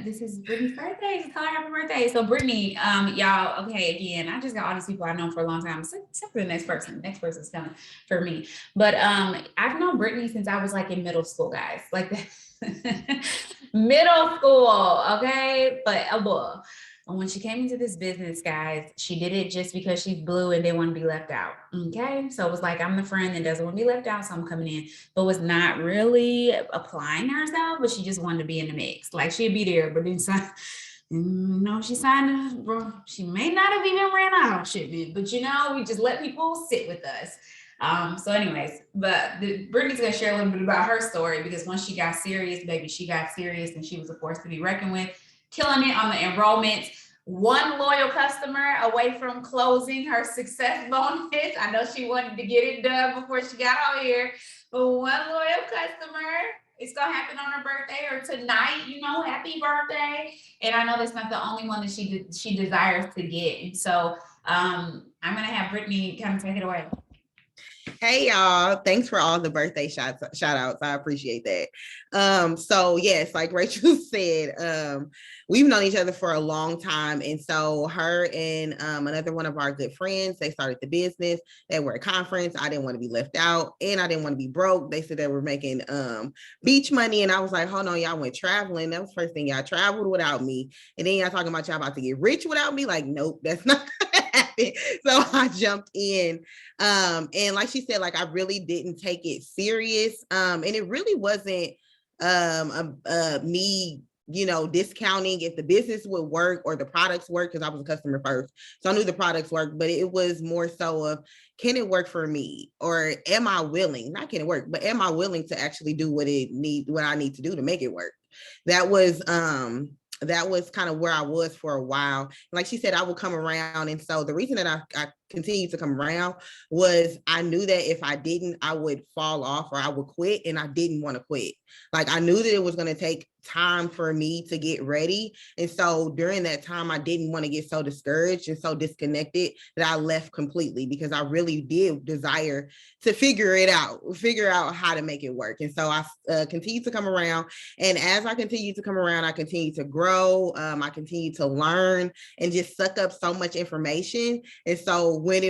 This is Brittany's birthday. So tell her happy birthday. So Brittany, y'all, okay, again, I just got all these people I've known for a long time, except for the next person. The next person's coming for me. But I've known Brittany since I was like in middle school, guys. Like middle school, okay? But and when she came into this business, guys, she did it just because she's blue and they want to be left out. Okay. So it was like, I'm the friend that doesn't want to be left out. So I'm coming in, but was not really applying herself, but she just wanted to be in the mix. Like she'd be there, but then she signed, bro. She may not have even ran out on shipment, but we just let people sit with us. So anyways, but Brittany's gonna share a little bit about her story because once she got serious, baby, she got serious and she was a force to be reckoned with. Killing it on the enrollments. One loyal customer away from closing her success bonus. I know she wanted to get it done before she got out here, but one loyal customer. It's gonna happen on her birthday or tonight. Happy birthday! And I know that's not the only one that she desires to get. And so I'm gonna have Brittany kind of take it away. Hey y'all, thanks for all the birthday shout outs. I appreciate that. So yes, like Rachel said, we've known each other for a long time. And so her and another one of our good friends, they started the business. They were at a conference. I didn't want to be left out and I didn't want to be broke. They said they were making beach money. And I was like, hold on, y'all went traveling. That was the first thing. Y'all traveled without me. And then y'all talking about y'all about to get rich without me. Like, nope, that's not gonna happen. So I jumped in. And like she said, like I really didn't take it serious. And it really wasn't me, discounting if the business would work or the products work, because I was a customer first. So I knew the products worked, but it was more so of, can it work for me? Or am I willing, not can it work, but am I willing to actually do what I need to do to make it work? That was kind of where I was for a while. Like she said, I would come around. And so the reason that I continued to come around was I knew that if I didn't, I would fall off or I would quit, and I didn't want to quit. Like I knew that it was going to take time for me to get ready. And so during that time, I didn't want to get so discouraged and so disconnected that I left completely, because I really did desire to figure out how to make it work. And so I continued to come around. And as I continued to come around, I continued to grow. I continued to learn and just suck up so much information. And so when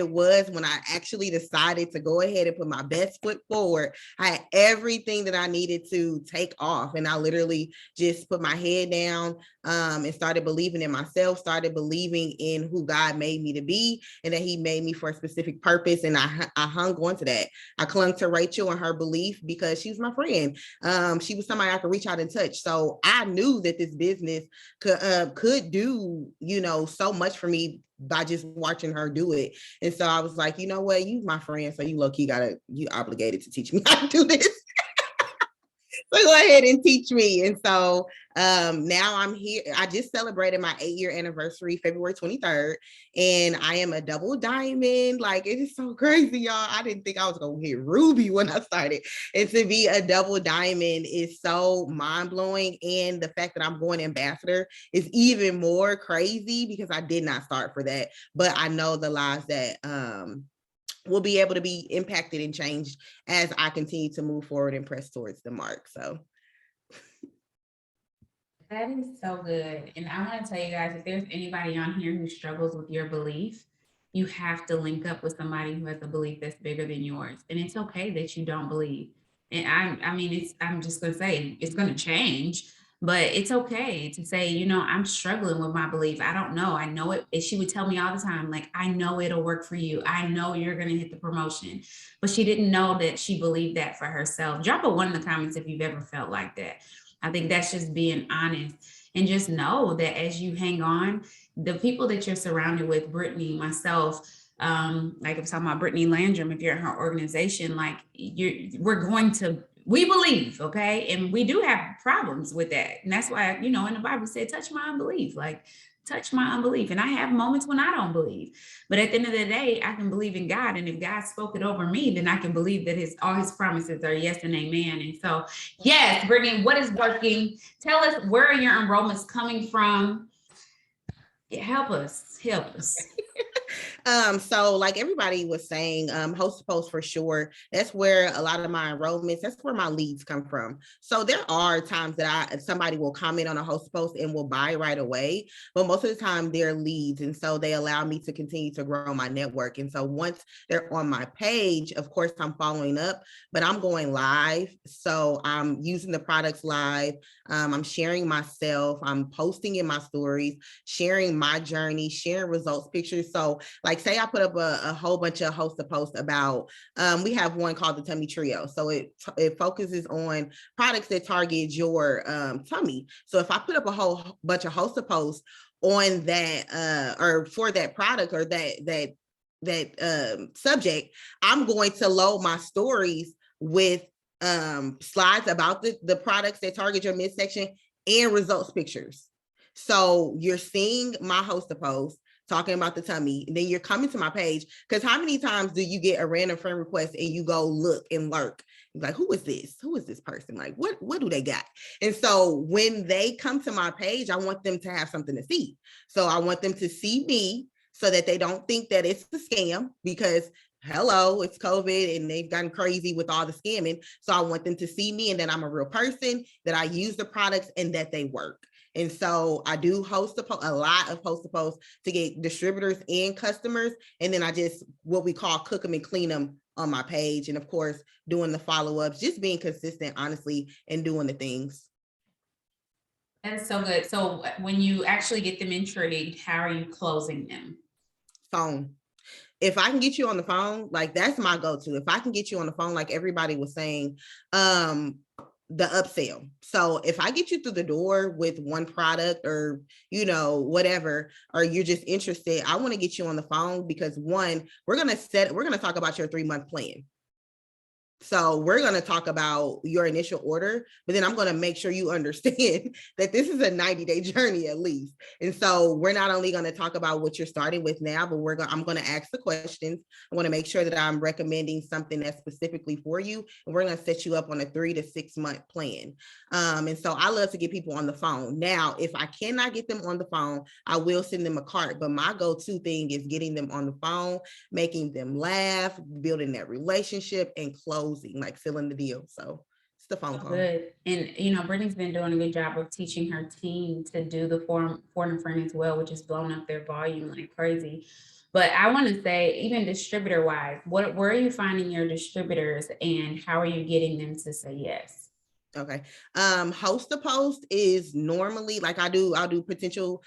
I actually decided to go ahead and put my best foot forward, I had everything that I needed to take off. And I literally just put my head down and started believing in myself, started believing in who God made me to be, and that he made me for a specific purpose. And I hung on to that. I clung to Rachel and her belief because she was my friend. She was somebody I could reach out and touch. So I knew that this business could do, so much for me by just watching her do it. And so I was like, you know what, you my friend, so you low-key you obligated to teach me how to do this. So go ahead and teach me. And so now I'm here. I just celebrated my 8-year anniversary, February 23rd, and I am a double diamond. Like, it is so crazy, y'all. I didn't think I was going to hit Ruby when I started. And to be a double diamond is so mind-blowing. And the fact that I'm going ambassador is even more crazy because I did not start for that. But I know the lives that will be able to be impacted and changed as I continue to move forward and press towards the mark. So that is so good. And I want to tell you guys, if there's anybody on here who struggles with your belief, you have to link up with somebody who has a belief that's bigger than yours. And it's okay that you don't believe. And I'm just going to say it's going to change, but it's okay to say, I'm struggling with my belief. I don't know. I know it. And she would tell me all the time, like, I know it'll work for you. I know you're going to hit the promotion, but she didn't know that she believed that for herself. Drop a 1 in the comments if you've ever felt like that. I think that's just being honest, and just know that as you hang on, the people that you're surrounded with, Brittany, myself, like I'm talking about Brittney Landrum, if you're in her organization, like we believe, okay? And we do have problems with that. And that's why, in the Bible said, touch my unbelief, like touch my unbelief. And I have moments when I don't believe, but at the end of the day, I can believe in God. And if God spoke it over me, then I can believe that all his promises are yes and amen. And so, yes, Brittany, what is working? Tell us, where are your enrollments coming from? Help us. So like everybody was saying, host to post for sure. That's where a lot of my enrollments, that's where my leads come from. So there are times that somebody will comment on a host to post and will buy right away, but most of the time they're leads. And so they allow me to continue to grow my network. And so once they're on my page, of course, I'm following up, but I'm going live. So I'm using the products live. I'm sharing myself. I'm posting in my stories, sharing my journey, sharing results, pictures. So like say I put up a whole bunch of host to post about, we have one called the Tummy Trio. So it focuses on products that target your tummy. So if I put up a whole bunch of host to posts on that or for that product or that subject, I'm going to load my stories with slides about the products that target your midsection and results pictures. So you're seeing my host to post talking about the tummy, and then you're coming to my page, because how many times do you get a random friend request and you go look and lurk? Like, who is this? Who is this person? Like, what do they got? And so when they come to my page, I want them to have something to see. So I want them to see me so that they don't think that it's a scam, because hello, it's COVID and they've gotten crazy with all the scamming. So I want them to see me and that I'm a real person, that I use the products and that they work. And so I do host a lot of host to post to get distributors and customers. And then I just what we call cook them and clean them on my page. And of course, doing the follow-ups, just being consistent, honestly, and doing the things. That's so good. So when you actually get them intrigued, how are you closing them? Phone. If I can get you on the phone, like that's my go-to. If I can get you on the phone, like everybody was saying, the upsell. So if I get you through the door with one product or, you know, whatever, or you're just interested, I want to get you on the phone because one, we're going to talk about your 3-month plan. So we're going to talk about your initial order, but then I'm going to make sure you understand that this is a 90-day journey at least. And so we're not only going to talk about what you're starting with now, but I'm going to ask the questions. I want to make sure that I'm recommending something that's specifically for you. And we're going to set you up on a 3 to 6 month plan. And so I love to get people on the phone. Now, if I cannot get them on the phone, I will send them a cart. But my go-to thing is getting them on the phone, making them laugh, building that relationship, and closing, like filling the deal. So it's the phone call. Good. And you know, Brittany's been doing a good job of teaching her team to do the foreign and friend as well, which has blown up their volume like crazy. But I want to say, even distributor wise, where are you finding your distributors and how are you getting them to say yes? Okay. Host to post is normally like I'll do potential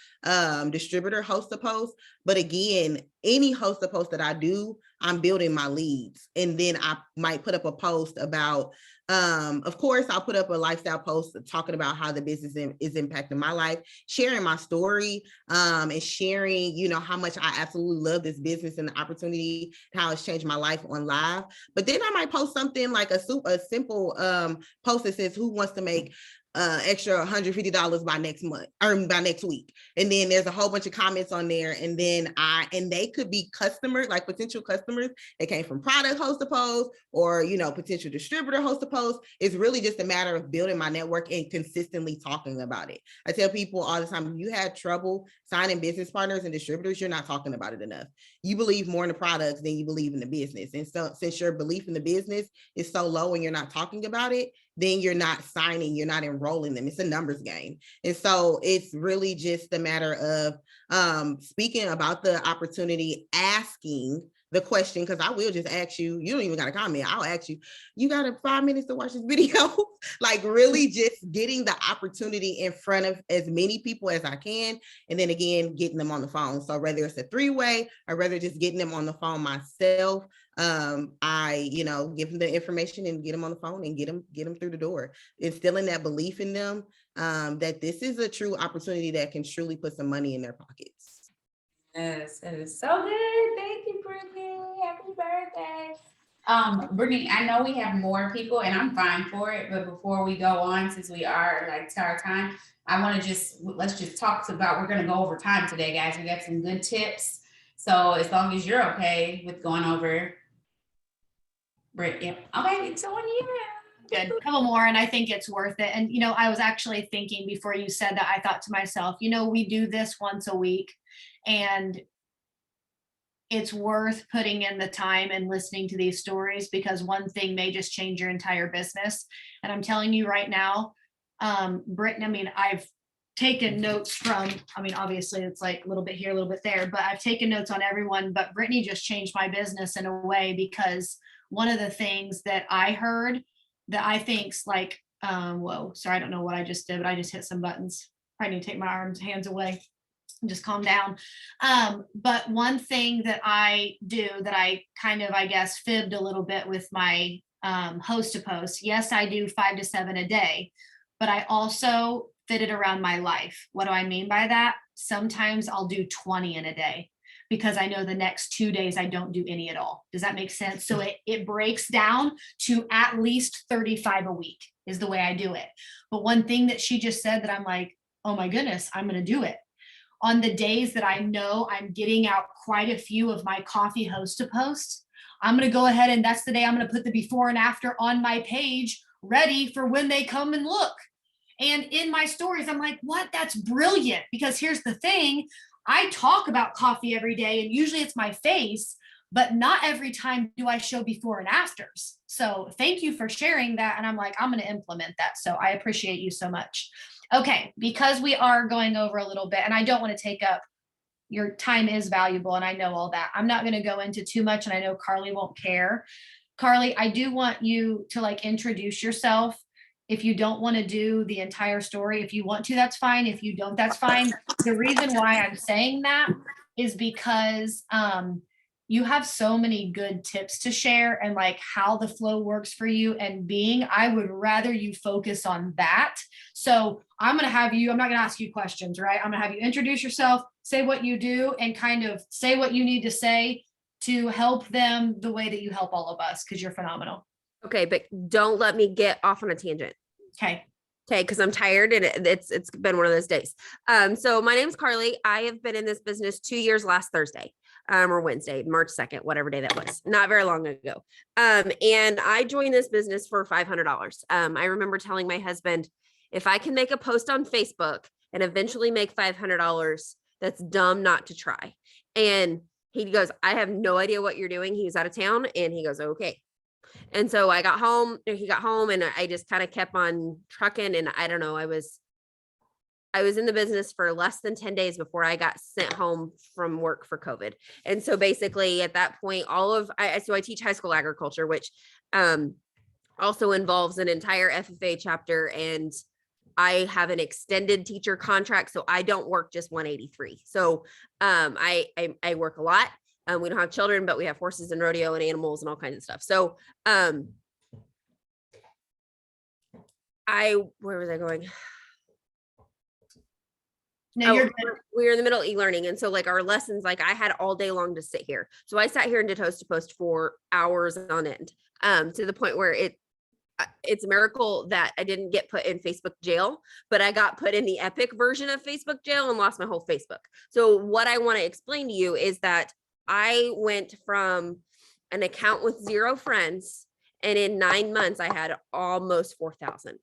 distributor host to post. But again, any host to post that I do, I'm building my leads. And then I might put up a post about, of course, I'll put up a lifestyle post talking about how the business is impacting my life, sharing my story, and sharing, you know, how much I absolutely love this business and the opportunity, how it's changed my life on live. But then I might post something like a simple post that says, who wants to make extra $150 by next month or by next week? And then there's a whole bunch of comments on there. And then they could be customers, like potential customers that came from product host to post or, you know, potential distributor host to post. It's really just a matter of building my network and consistently talking about it. I tell people all the time, if you had trouble signing business partners and distributors, you're not talking about it enough. You believe more in the products than you believe in the business. And so since your belief in the business is so low and you're not talking about it, then you're not signing, you're not enrolling them. It's a numbers game. And so it's really just a matter of speaking about the opportunity, asking the question, because I will just ask you, you don't even got to comment. I'll ask you, you got 5 minutes to watch this video? Like really just getting the opportunity in front of as many people as I can. And then again, getting them on the phone. So whether it's a 3-way or whether just getting them on the phone myself, I, you know, give them the information and get them on the phone and get them through the door, instilling that belief in them, that this is a true opportunity that can truly put some money in their pockets. Yes, it is so good. Thank you, Brittany. Happy birthday. Brittany, I know we have more people and I'm fine for it, but before we go on, since we are like to our time, I want to let's just talk about, we're going to go over time today, guys. We got some good tips. So as long as you're okay with going over, Britt, yeah. Okay, so on you. Good. A couple more, and I think it's worth it. And, you know, I was actually thinking before you said that, I thought to myself, you know, we do this once a week and it's worth putting in the time and listening to these stories, because one thing may just change your entire business. And I'm telling you right now, Brittany, I mean, I've taken notes from, I mean, obviously it's like a little bit here, a little bit there, but I've taken notes on everyone, but Brittany just changed my business in a way, because one of the things that I heard that I think's like, whoa, sorry, I don't know what I just did, but I just hit some buttons. I need to take my hands away and just calm down. But one thing that I do that I kind of, I guess, fibbed a little bit with my host to post. Yes, I do 5 to 7 a day, but I also fit it around my life. What do I mean by that? Sometimes I'll do 20 in a day because I know the next 2 days I don't do any at all. Does that make sense? So it breaks down to at least 35 a week is the way I do it. But one thing that she just said that I'm like, oh my goodness, I'm going to do it. On the days that I know I'm getting out quite a few of my coffee host to post, I'm going to go ahead and that's the day I'm going to put the before and after on my page ready for when they come and look. And in my stories, I'm like, what? That's brilliant. Because here's the thing. I talk about coffee every day and usually it's my face, but not every time do I show before and afters. So thank you for sharing that. And I'm like, I'm going to implement that. So I appreciate you so much. Okay, because we are going over a little bit and I don't want to take up your time is valuable. And I know all that. I'm not going to go into too much and I know Carly won't care. Carly, I do want you to like introduce yourself. If you don't want to do the entire story, if you want to, that's fine. If you don't, that's fine. The reason why I'm saying that is because you have so many good tips to share and like how the flow works for you and I would rather you focus on that. So I'm going to have you, I'm not going to ask you questions, right? I'm going to have you introduce yourself, say what you do and kind of say what you need to say to help them the way that you help all of us, because you're phenomenal. Okay, but don't let me get off on a tangent. Okay. Okay, because I'm tired and it's been one of those days. So my name's Carly. I have been in this business 2 years last Thursday, or Wednesday, March 2nd, whatever day that was, not very long ago. And I joined this business for $500. I remember telling my husband, if I can make a post on Facebook and eventually make $500, that's dumb not to try. And he goes, I have no idea what you're doing. He was out of town and he goes, okay. And so he got home and I just kind of kept on trucking. And I don't know, I was in the business for less than 10 days before I got sent home from work for COVID. And so basically at that point, I teach high school agriculture, which also involves an entire FFA chapter. And I have an extended teacher contract. So I don't work just 183. So I work a lot. We don't have children, but we have horses and rodeo and animals and all kinds of stuff. So where was I going? No, you're good. We were in the middle of e-learning. And so like our lessons, like I had all day long to sit here. So I sat here and did host to post for hours on end, to the point where it's a miracle that I didn't get put in Facebook jail, but I got put in the epic version of Facebook jail and lost my whole Facebook. So what I want to explain to you is that I went from an account with 0 friends, and in 9 months, I had almost 4,000.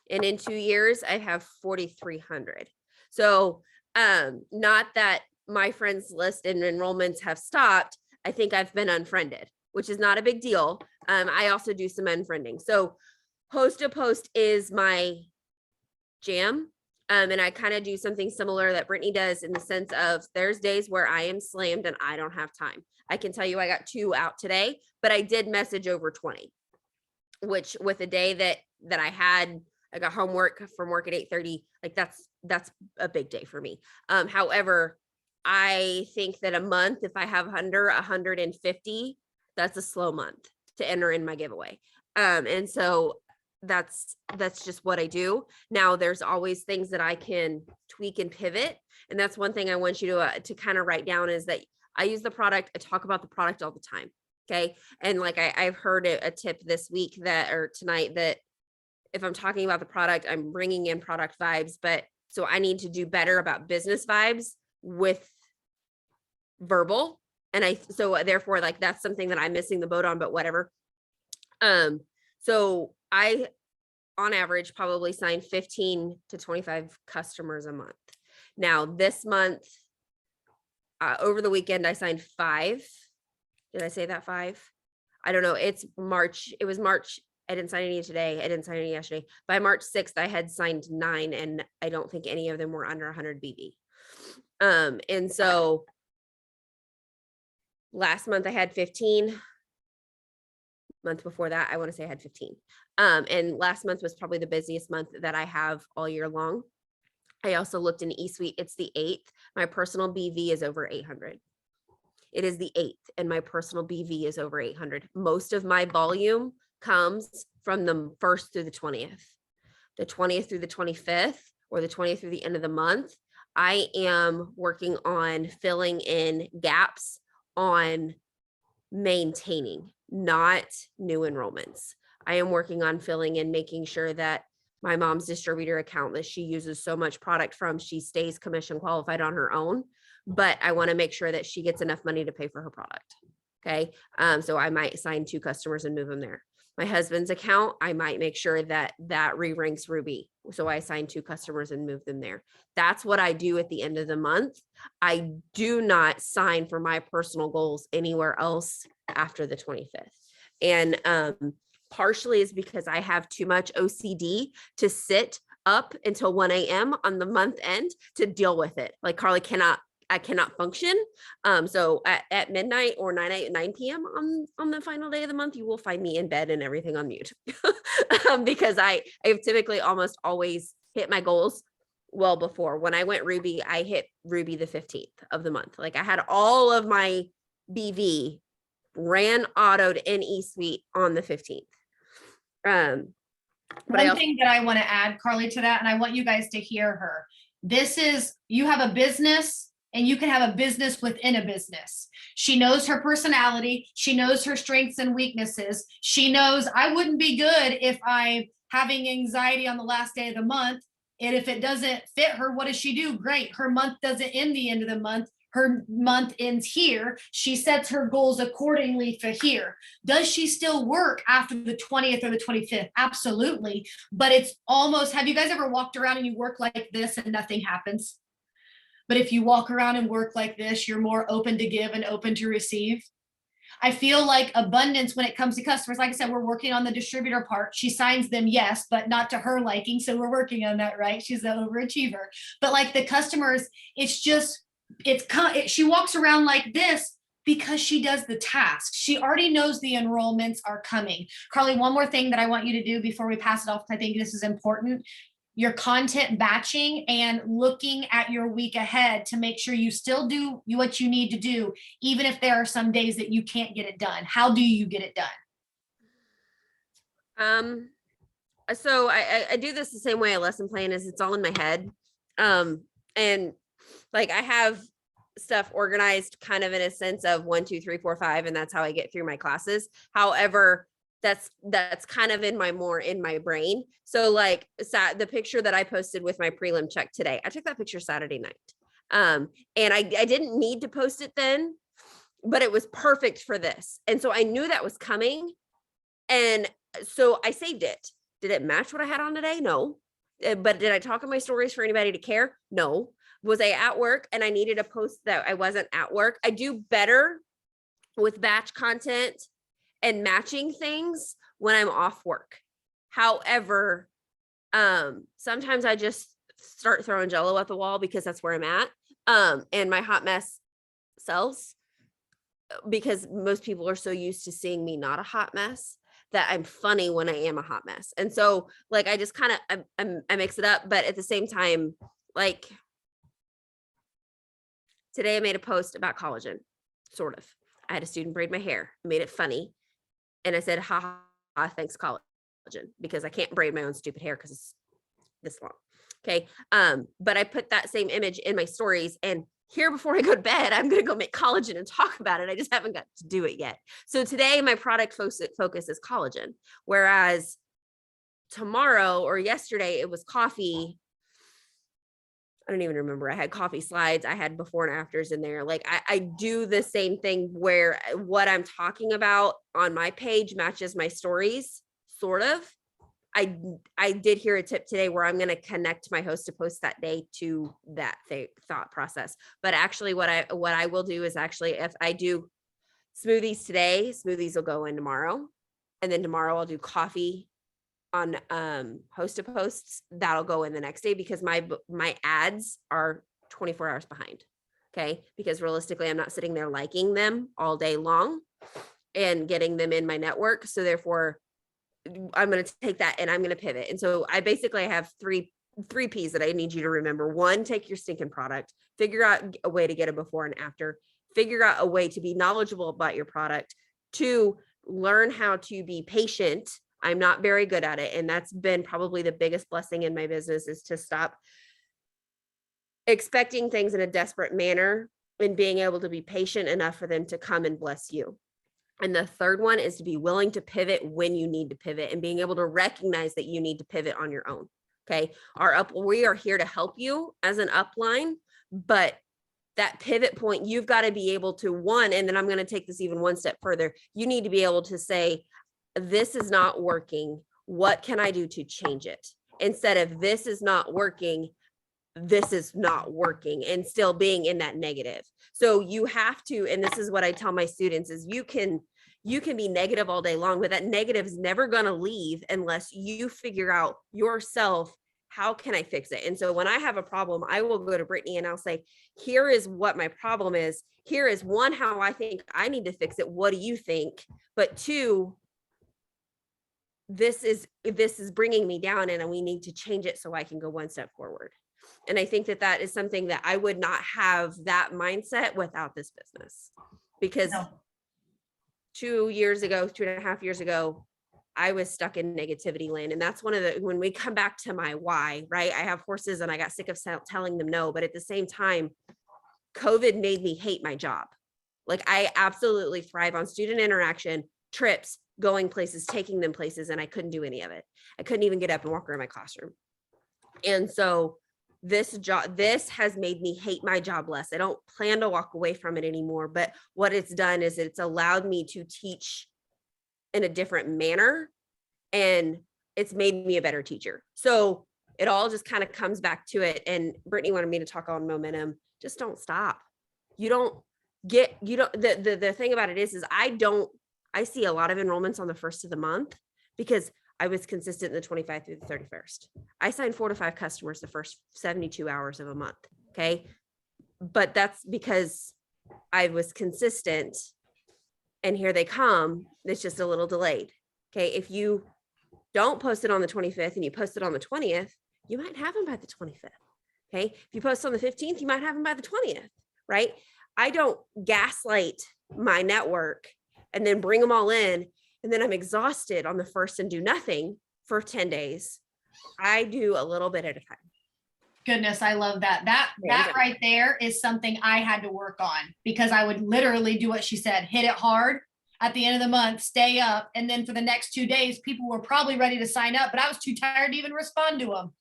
And in 2 years, I have 4,300. So not that my friends list and enrollments have stopped. I think I've been unfriended, which is not a big deal. I also do some unfriending. So host to post is my jam. And I kind of do something similar that Brittany does in the sense of there's days where I am slammed and I don't have time. I can tell you I got 2 out today, but I did message over 20, which with a day that I got homework from work at 8:30, like that's a big day for me. However, I think that a month, if I have under 150, that's a slow month to enter in my giveaway. And so that's just what I do. Now there's always things that I can tweak and pivot. And that's one thing I want you to kind of write down is that I use the product. I talk about the product all the time. Okay. And like I've heard a tip this week or tonight that if I'm talking about the product, I'm bringing in product vibes, but so I need to do better about business vibes with verbal. And so therefore like that's something that I'm missing the boat on, but whatever. So I, on average, probably sign 15 to 25 customers a month. Now this month, over the weekend, I signed 5. Did I say that 5? I don't know. It's March. It was March. I didn't sign any today. I didn't sign any yesterday. By March 6th, I had signed 9, and I don't think any of them were under 100 BV. And so last month I had 15. Month before that, I want to say I had 15. And last month was probably the busiest month that I have all year long. I also looked in eSuite. It's the 8th. My personal BV is over 800. It is the 8th, and my personal BV is over 800. Most of my volume comes from the 1st through the 20th. The 20th through the 25th, or the 20th through the end of the month, I am working on filling in gaps on maintaining, not new enrollments. I am working on filling in, making sure that my mom's distributor account that she uses so much product from, she stays commission qualified on her own, but I want to make sure that she gets enough money to pay for her product. Okay. So I might sign 2 customers and move them there. My husband's account, I might make sure that that re-ranks Ruby. So I sign 2 customers and move them there. That's what I do at the end of the month. I do not sign for my personal goals anywhere else after the 25th. And partially is because I have too much OCD to sit up until 1 a.m. on the month end to deal with it. Like Carly I cannot function. So at midnight or 9 p.m. on the final day of the month, you will find me in bed and everything on mute because I've typically almost always hit my goals well before. When I went Ruby, I hit Ruby the 15th of the month. Like I had all of my BV ran autoed in eSuite on the 15th. One thing that I want to add, Carly, to that, and I want you guys to hear her. This is, you have a business and you can have a business within a business. She knows her personality. She knows her strengths and weaknesses. She knows I wouldn't be good if I'm having anxiety on the last day of the month. And if it doesn't fit her, what does she do? Great. Her month doesn't end the end of the month. Her month ends here. She sets her goals accordingly for here. Does she still work after the 20th or the 25th? Absolutely. But it's almost, have you guys ever walked around and you work like this and nothing happens? But if you walk around and work like this, you're more open to give and open to receive. I feel like abundance when it comes to customers. Like I said, we're working on the distributor part. She signs them, yes, but not to her liking. So we're working on that, right? She's an overachiever. But like the customers, it's just, she walks around like this because she does the task. She already knows the enrollments are coming. Carly, one more thing that I want you to do before we pass it off, I think this is important. Your content batching and looking at your week ahead to make sure you still do what you need to do, even if there are some days that you can't get it done. How do you get it done? So I do this the same way a lesson plan is. It's all in my head. And like I have stuff organized kind of in a sense of 1, 2, 3, 4, 5, and that's how I get through my classes. However, that's kind of in my brain. So like the picture that I posted with my prelim check today, I took that picture Saturday night. And I didn't need to post it then, but it was perfect for this. And so I knew that was coming. And so I saved it. Did it match what I had on today? No. But did I talk in my stories for anybody to care? No. Was I at work and I needed a post that I wasn't at work? I do better with batch content and matching things when I'm off work. However, sometimes I just start throwing Jello at the wall because that's where I'm at. And my hot mess sells because most people are so used to seeing me not a hot mess that I'm funny when I am a hot mess. And so like, I just kind of, I mix it up, but at the same time, like today I made a post about collagen, sort of. I had a student braid my hair, made it funny. And I said, ha ha, thanks collagen, because I can't braid my own stupid hair because it's this long. Okay. But I put that same image in my stories, and here before I go to bed, I'm going to go make collagen and talk about it. I just haven't got to do it yet. So today my product focus is collagen, whereas tomorrow or yesterday it was coffee. I don't even remember. I had coffee slides. I had before and afters in there. Like I do the same thing where what I'm talking about on my page matches my stories, sort of. I did hear a tip today where I'm going to connect my host to post that day to that thought process. But actually what I will do is actually, if I do smoothies today, smoothies will go in tomorrow. And then tomorrow I'll do coffee on host to posts. That'll go in the next day because my ads are 24 hours behind. Okay. Because realistically, I'm not sitting there liking them all day long and getting them in my network. So therefore, I'm going to take that and I'm going to pivot. And so I basically have three P's that I need you to remember. One, take your stinking product, figure out a way to get a before and after, figure out a way to be knowledgeable about your product. Two, learn how to be patient. I'm not very good at it. And that's been probably the biggest blessing in my business, is to stop expecting things in a desperate manner and being able to be patient enough for them to come and bless you. And the third one is to be willing to pivot when you need to pivot and being able to recognize that you need to pivot on your own. Okay. We are here to help you as an upline, but that pivot point, you've got to be able to, one, and then I'm going to take this even one step further. You need to be able to say, this is not working. What can I do to change it? Instead of this is not working, this is not working, and still being in that negative. So you have to, and this is what I tell my students, is you can be negative all day long, but that negative is never going to leave unless you figure out yourself, how can I fix it? And so when I have a problem, I will go to Brittany and I'll say, here is what my problem is. Here is one, how I think I need to fix it. What do you think? But two, this is bringing me down and we need to change it so I can go one step forward. And I think that is something that I would not have that mindset without this business, because 2.5 years ago, I was stuck in negativity land. And that's when we come back to my why, right? I have horses and I got sick of telling them no, but at the same time, COVID made me hate my job. Like, I absolutely thrive on student interaction, trips, going places, taking them places, and I couldn't do any of it. I couldn't even get up and walk around my classroom. And so this has made me hate my job less. I don't plan to walk away from it anymore, but what it's done is it's allowed me to teach in a different manner, and it's made me a better teacher. So it all just kind of comes back to it. And Brittany wanted me to talk on momentum. Just don't stop. The thing about it is I see a lot of enrollments on the first of the month because I was consistent in the 25th through the 31st. I signed 4 to 5 customers the first 72 hours of a month. Okay. But that's because I was consistent, and here they come. It's just a little delayed. Okay. If you don't post it on the 25th and you post it on the 20th, you might have them by the 25th. Okay. If you post on the 15th, you might have them by the 20th, right? I don't gaslight my network and then bring them all in, and then I'm exhausted on the first and do nothing for 10 days. I do a little bit at a time. Goodness, I love that. That right there is something I had to work on, because I would literally do what she said, hit it hard at the end of the month, stay up. And then for the next 2 days, people were probably ready to sign up, but I was too tired to even respond to them.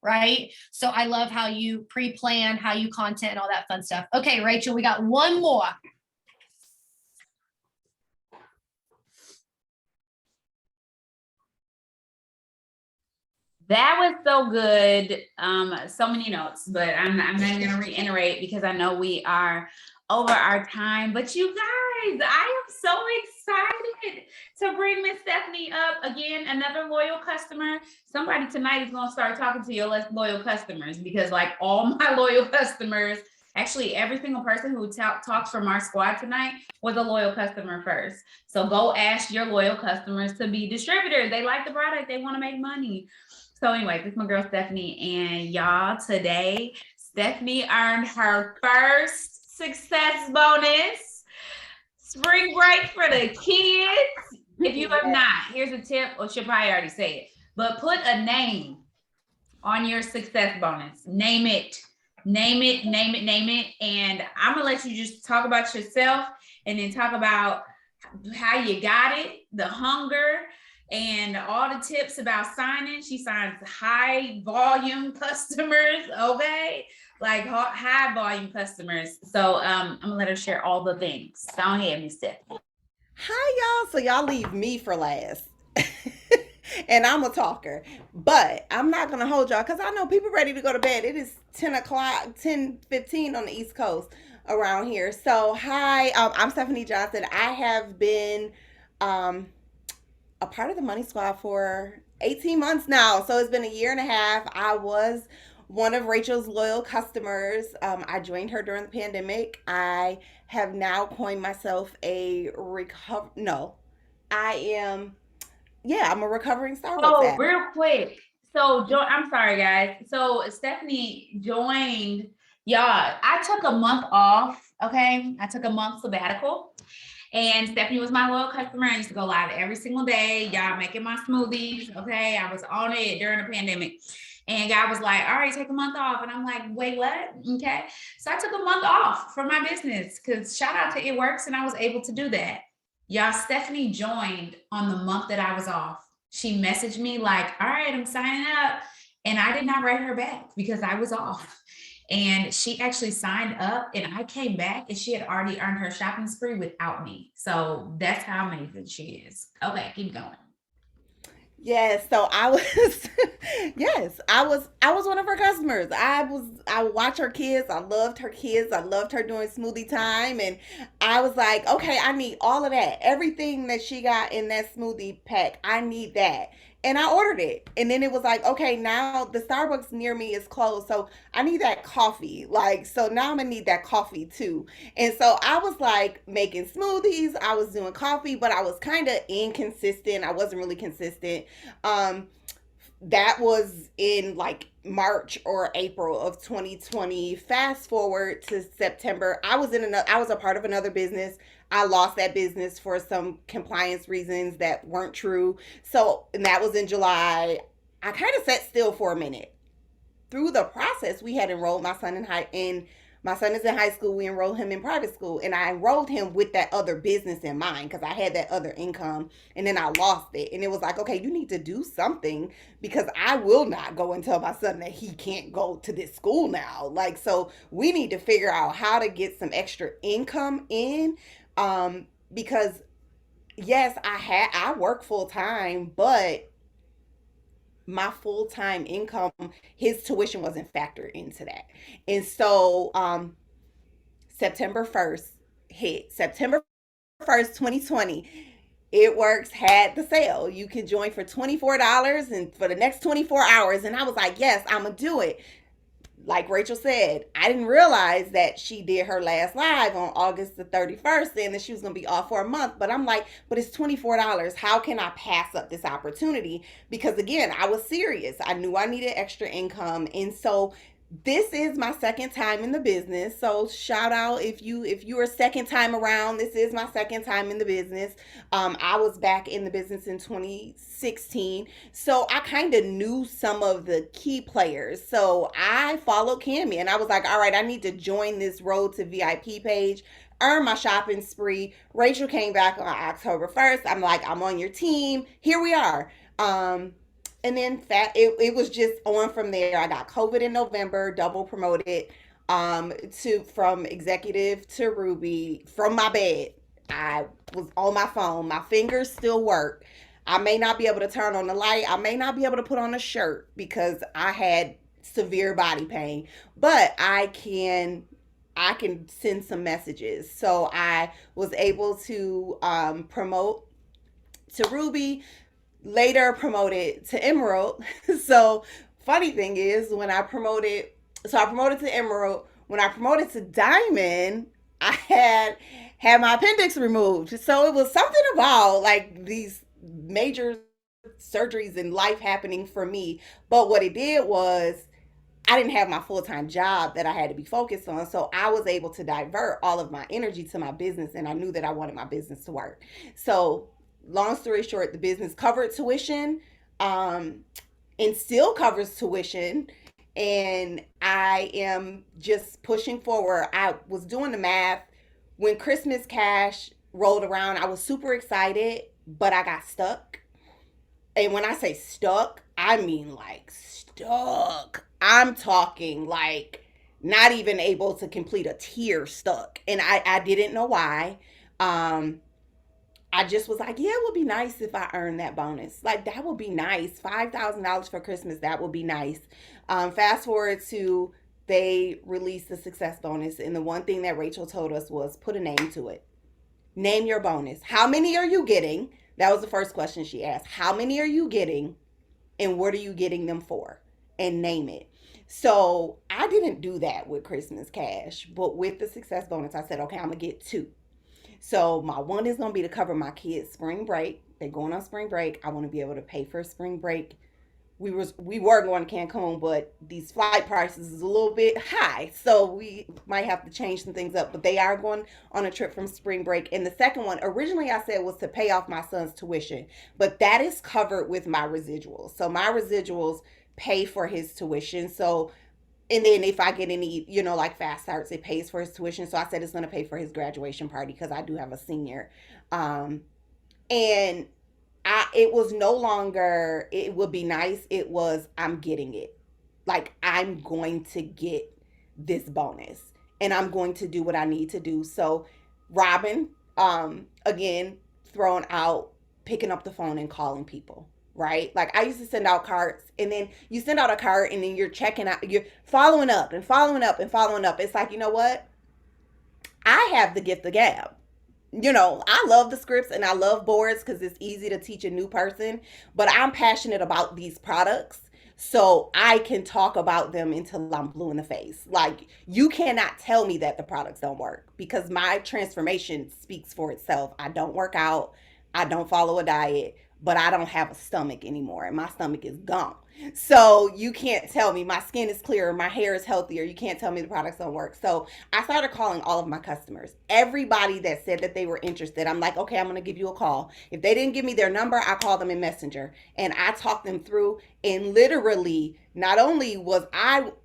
Right. So I love how you pre-plan, how you content, and all that fun stuff. Okay, Rachel, we got one more. That was so good. So many notes, but I'm not going to reiterate because I know we are over our time. But you guys, I am so excited to bring Miss Stephanie up again, another loyal customer. Somebody tonight is going to start talking to your less loyal customers, because like all my loyal customers, actually every single person who talked from our squad tonight was a loyal customer first. So go ask your loyal customers to be distributors. They like the product. They want to make money. So anyway, this is my girl Stephanie, and y'all, today Stephanie earned her first success bonus. Spring break for the kids. If you have not, here's a tip, or she'll probably already say it, but put a name on your success bonus. Name it. And I'm gonna let you just talk about yourself and then talk about how you got it, the hunger, and all the tips about signing. She signs high volume customers, okay? Like high volume customers. So I'm gonna let her share all the things. Go ahead, Miss Stephanie. Hi, y'all. So y'all leave me for last. and I'm a talker. But I'm not gonna hold y'all because I know people ready to go to bed. It is 10 o'clock, 10:15 on the East Coast around here. So hi, I'm Stephanie Johnson. I have been um a part of the Money Squad for 18 months now. So it's been a year and a half. I was one of Rachel's loyal customers. I joined her during the pandemic. I have now coined myself a no, I am, yeah, I'm a recovering Starbucks Oh, addict. real quick. So, I'm sorry, guys. So, Stephanie joined, y'all. I took a month off. Okay. I took a month sabbatical. And Stephanie was my loyal customer. I used to go live every single day. Y'all making my smoothies. Okay. I was on it during the pandemic. And God was like, all right, take a month off. And I'm like, wait, what? Okay. So I took a month off from my business because shout out to It Works. And I was able to do that. Y'all, Stephanie joined on the month that I was off. She messaged me like, all right, I'm signing up. And I did not write her back because I was off. And she actually signed up and I came back and she had already earned her shopping spree without me. So that's how amazing she is. Okay, keep going. Yes, so I was yes, I was one of her customers. I watched her kids. I loved her kids. I loved her doing smoothie time and I was like, "Okay, I need all of that. Everything that she got in that smoothie pack. I need that." And I ordered it. And then it was like, "Okay, now the Starbucks near me is closed. So I need that coffee." Like, so now I'm going to need that coffee too. And so I was like making smoothies, I was doing coffee, but I was kind of inconsistent. I wasn't really consistent. Um, that was in like March or April of 2020. Fast forward to September, I was a part of another business. I lost that business for some compliance reasons that weren't true. So, and that was in July. I kind of sat still for a minute. Through the process, we had enrolled my son in my son is in high school. We enrolled him in private school, and I enrolled him with that other business in mind because I had that other income, and then I lost it. And it was like, okay, you need to do something because I will not go and tell my son that he can't go to this school now. Like, so we need to figure out how to get some extra income in, because yes, I work full time, but my full-time income, his tuition wasn't factored into that. And so September 1st hit. September 1st, 2020. It Works had the sale. You can join for $24 and for the next 24 hours. And I was like, yes, I'm gonna do it. Like Rachel said, I didn't realize that she did her last live on August the 31st and that she was going to be off for a month. But I'm like, but it's $24. How can I pass up this opportunity? Because again, I was serious. I knew I needed extra income. And so this is my second time in the business. So shout out if you're a second time around. This is my second time in the business. I was back in the business in 2016. So I kind of knew some of the key players. So I followed Cammie and I was like, all right, I need to join this Road to VIP page, earn my shopping spree. Rachel came back on October 1st. I'm like, I'm on your team. Here we are. And then it was just on from there. I got COVID in November, double promoted to from executive to Ruby from my bed. I was on my phone. My fingers still work. I may not be able to turn on the light. I may not be able to put on a shirt because I had severe body pain, but I can send some messages. So I was able to promote to Ruby, later promoted to Emerald. So funny thing is I promoted to Emerald. When I promoted to Diamond, I had my appendix removed. So it was something about like these major surgeries in life happening for me. But what it did was I didn't have my full-time job that I had to be focused on. So I was able to divert all of my energy to my business, and I knew that I wanted my business to work. So long story short, the business covered tuition, and still covers tuition. And I am just pushing forward. I was doing the math. When Christmas cash rolled around, I was super excited, but I got stuck. And when I say stuck, I mean like stuck. I'm talking like not even able to complete a tier stuck. And I didn't know why. I just was like, yeah, it would be nice if I earned that bonus. Like, that would be nice. $5,000 for Christmas, that would be nice. Fast forward to they released the success bonus. And the one thing that Rachel told us was put a name to it. Name your bonus. How many are you getting? That was the first question she asked. How many are you getting? And what are you getting them for? And name it. So I didn't do that with Christmas cash, but with the success bonus, I said, okay, I'm going to get 2. So my one is going to be to cover my kids' spring break. They're going on spring break. I want to be able to pay for spring break. We were going to Cancun, but these flight prices is a little bit high, so we might have to change some things up. But they are going on a trip from spring break. And the second one, originally I said was to pay off my son's tuition, but that is covered with my residuals. So my residuals pay for his tuition. So, and then if I get any, like fast starts, it pays for his tuition. So I said it's going to pay for his graduation party because I do have a senior. And it was no longer, it would be nice. It was, I'm getting it. Like, I'm going to get this bonus and I'm going to do what I need to do. So Robin, again, throwing out, picking up the phone and calling people. Right? Like, I used to send out cards, and then you send out a card and then you're checking out, you're following up and following up and following up. It's like, you know what? I have the gift of gab. I love the scripts and I love boards because it's easy to teach a new person, but I'm passionate about these products. So I can talk about them until I'm blue in the face. Like, you cannot tell me that the products don't work because my transformation speaks for itself. I don't work out. I don't follow a diet, but I don't have a stomach anymore and my stomach is gone. So you can't tell me my skin is clearer, my hair is healthier. You can't tell me the products don't work. So I started calling all of my customers. Everybody that said that they were interested, I'm like, okay, I'm going to give you a call. If they didn't give me their number, I call them in Messenger and I talk them through. And literally, not only was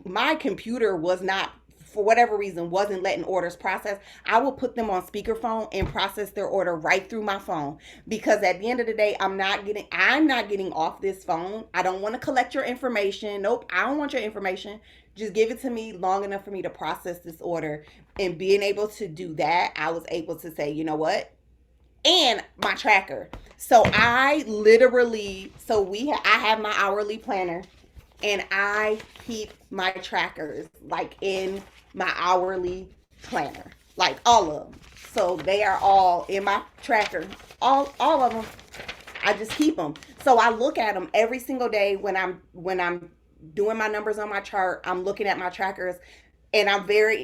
my computer was not, for whatever reason, wasn't letting orders process, I will put them on speakerphone and process their order right through my phone. Because at the end of the day, I'm not getting off this phone. I don't want to collect your information. Nope, I don't want your information. Just give it to me long enough for me to process this order. And being able to do that, I was able to say, you know what? And my tracker. So I have my hourly planner and I keep my trackers like in my hourly planner, like all of them. So they are all in my tracker, all of them. I just keep them. So I look at them every single day when I'm doing my numbers on my chart. I'm looking at my trackers, and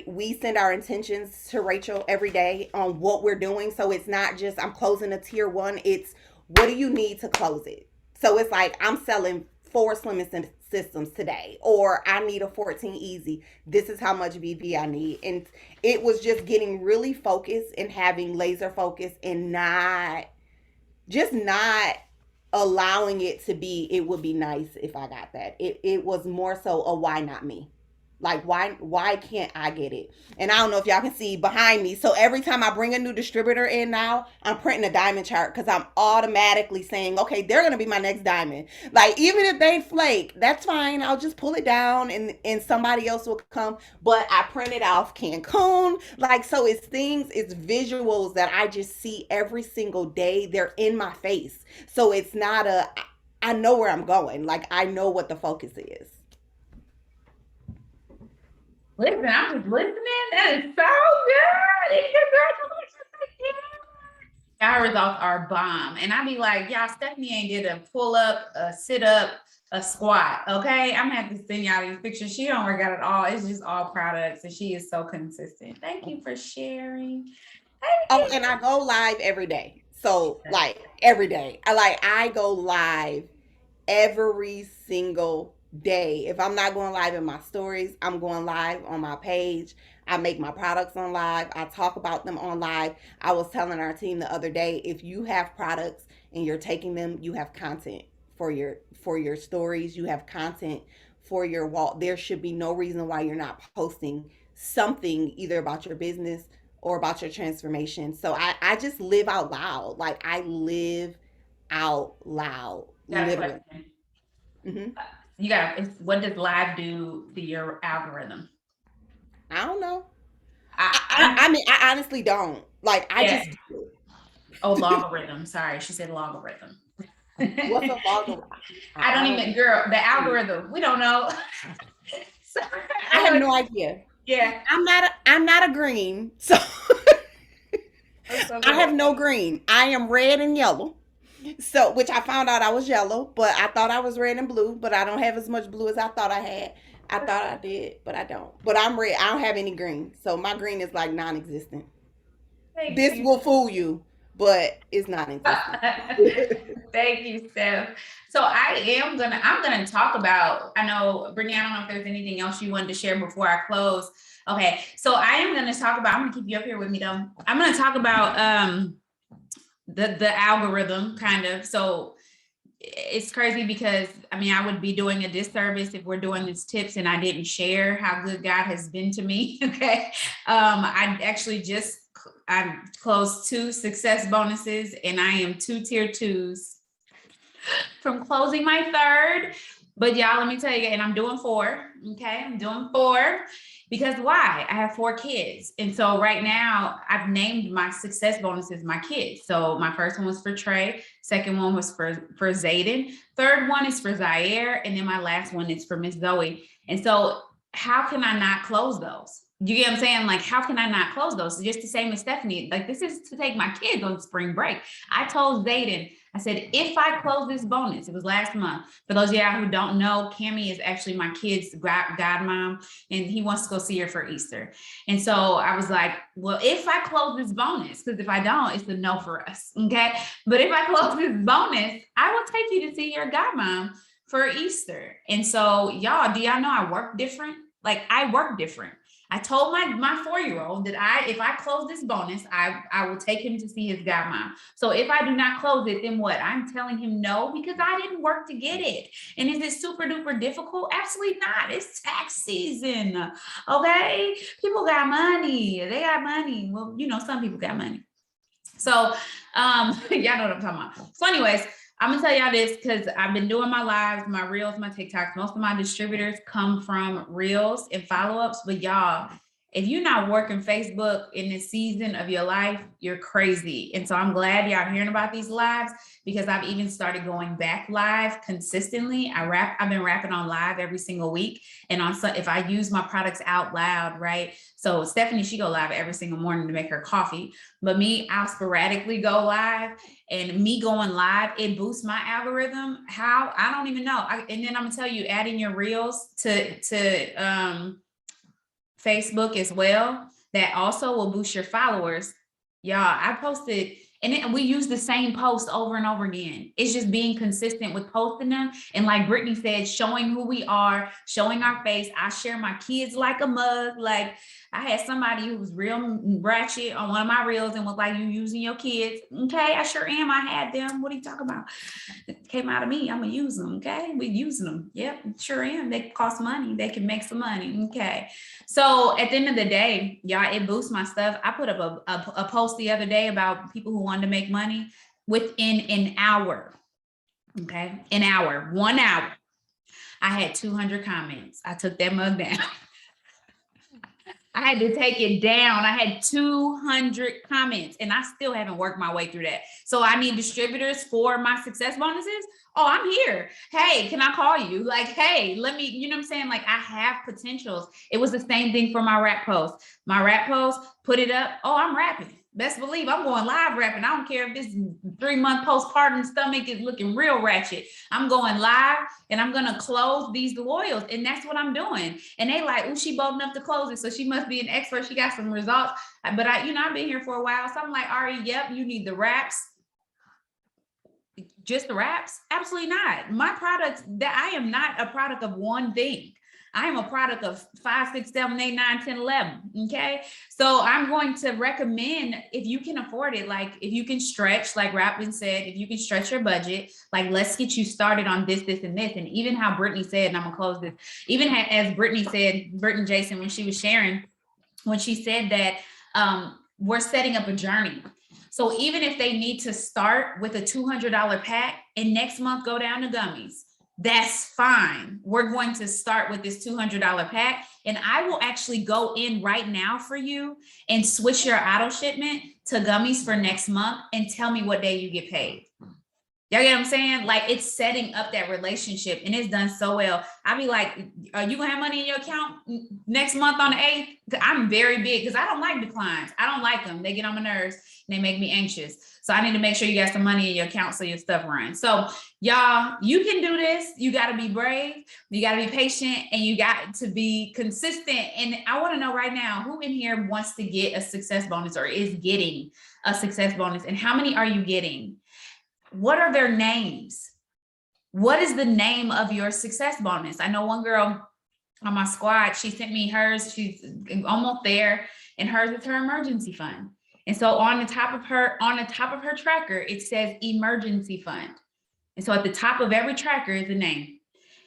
we send our intentions to Rachel every day on what we're doing. So it's not just I'm closing a tier 1. It's what do you need to close it? So it's like I'm selling 4 slimming systems today, or I need a 14 easy. This is how much VP I need. And it was just getting really focused and having laser focus and not allowing it to be, it would be nice if I got that. It was more so a why not me? Like, why can't I get it? And I don't know if y'all can see behind me. So every time I bring a new distributor in now, I'm printing a diamond chart because I'm automatically saying, okay, they're going to be my next diamond. Like, even if they flake, that's fine. I'll just pull it down and somebody else will come. But I print it off Cancun. Like, so it's visuals that I just see every single day. They're in my face. So it's not I know where I'm going. Like, I know what the focus is. Listen, I'm just listening. That is so good. And congratulations. Our results are bomb. And I be like, y'all, Stephanie ain't did a pull up, a sit up, a squat. Okay. I'm gonna have to send y'all these pictures. She don't work out at all. It's just all products. And she is so consistent. Thank you for sharing. Oh, and I go live every day. So like every day. I go live every single day. If I'm not going live in my stories, I'm going live on my page. I make my products on live. I talk about them on live. I was telling our team the other day, if you have products and you're taking them, you have content for your stories. You have content for your wall. There should be no reason why you're not posting something either about your business or about your transformation. So I just live out loud. Like, I live out loud. Literally. Mm-hmm. What does live do to your algorithm? I don't know. I mean, I honestly don't. Like, I just do. Oh, logarithm. Sorry, she said logarithm. What's a logarithm? I don't even, girl, the algorithm. We don't know. So, I have no idea. Yeah. I'm not a green, so I have no green. I am red and yellow. So, which I found out I was yellow, but I thought I was red and blue, but I don't have as much blue as I thought I had. I thought I did, but I don't. But I'm red. I don't have any green. So my green is like non-existent. This will fool you, but it's non-existent. Thank you, Steph. So I'm gonna talk about, I know, Brittany, I don't know if there's anything else you wanted to share before I close. Okay, so I am gonna talk about, I'm gonna keep you up here with me though. I'm gonna talk about the algorithm kind of. So it's crazy because I mean, I would be doing a disservice if we're doing these tips and I didn't share how good God has been to me. Okay. I actually I closed 2 success bonuses and I am 2 tier 2s from closing my 3rd. But y'all, let me tell you, and I'm doing 4. Okay. I'm doing 4 because why? I have 4 kids. And so right now I've named my success bonuses my kids. So my first one was for Trey. Second one was for Zayden. Third one is for Zaire. And then my last one is for Miss Zoe. And so how can I not close those? You get what I'm saying? Like, how can I not close those? Just the same as Stephanie. Like, this is to take my kids on spring break. I told Zayden, I said, if I close this bonus, it was last month. For those of y'all who don't know, Cammie is actually my kid's godmom, and he wants to go see her for Easter. And so I was like, well, if I close this bonus, because if I don't, it's a no for us, okay? But if I close this bonus, I will take you to see your godmom for Easter. And so y'all, do y'all know I work different? Like, I work different. I told my 4-year-old that if I close this bonus, I will take him to see his godmom. So if I do not close it, then what? I'm telling him no, because I didn't work to get it. And is it super duper difficult? Absolutely not. It's tax season. Okay. People got money. They got money. Well, you know, some people got money. So y'all know what I'm talking about. So anyways, I'm gonna tell y'all this because I've been doing my lives, my reels, my TikToks. Most of my distributors come from reels and follow-ups. But y'all, if you're not working Facebook in this season of your life, you're crazy. And so I'm glad y'all hearing about these lives because I've even started going back live consistently. I've been rapping on live every single week. And if I use my products out loud, right? So Stephanie, she go live every single morning to make her coffee. But me, I'll sporadically go live. And me going live, it boosts my algorithm. How? I don't even know. And then I'm gonna tell you, adding your reels to Facebook as well, that also will boost your followers. Y'all, I posted, and we use the same post over and over again. It's just being consistent with posting them. And like Brittany said, showing who we are, showing our face. I share my kids like a mug. Like I had somebody who was real ratchet on one of my reels and was like, you using your kids. Okay, I sure am. I had them. What are you talking about? It came out of me. I'm gonna use them. Okay, we using them. Yep, sure am. They cost money. They can make some money. Okay. So at the end of the day, y'all, it boosts my stuff. I put up a post the other day about people who wanted to make money within an hour. Okay, 1 hour. I had 200 comments. I took that mug down. I had to take it down. I had 200 comments and I still haven't worked my way through that. So I need distributors for my success bonuses. Oh, I'm here. Hey, can I call you? Like, hey, let me, you know what I'm saying? Like I have potentials. It was the same thing for my rap post. My rap post, put it up. Oh, I'm rapping. Best believe I'm going live rapping. I don't care if this 3-month postpartum stomach is looking real ratchet. I'm going live and I'm going to close these loyals. And that's what I'm doing. And they like, oh, she bold enough to close it. So she must be an expert. She got some results. But I've been here for a while. So I'm like, Ari, yep, you need the raps. Just the raps? Absolutely not. My products, that I am not a product of one thing. I am a product of 5, 6, 7, 8, 9, 10, 11. Okay. So I'm going to recommend, if you can afford it, like if you can stretch, like Rapin said, if you can stretch your budget, like let's get you started on this, this, and this. And even how Brittany said, and I'm gonna close this, even as Brittany said, Brittany Jason, when she was sharing, when she said that we're setting up a journey. So even if they need to start with a $200 pack and next month go down to gummies, that's fine. We're going to start with this $200 pack, and I will actually go in right now for you and switch your auto shipment to gummies for next month and tell me what day you get paid. Y'all get what I'm saying? Like, it's setting up that relationship, and it's done so well. I'll be like, are you gonna have money in your account next month on the 8th? I'm very big because I don't like declines. I don't like them. They get on my nerves and they make me anxious. So I need to make sure you got some money in your account so your stuff runs. So y'all, you can do this. You got to be brave. You got to be patient, and you got to be consistent. And I want to know right now, who in here wants to get a success bonus or is getting a success bonus, and how many are you getting? What are their names? What is the name of your success bonus? I know one girl on my squad, she sent me hers. She's almost there, and hers is her emergency fund. And so on the top of her tracker, it says emergency fund. And so at the top of every tracker is a name.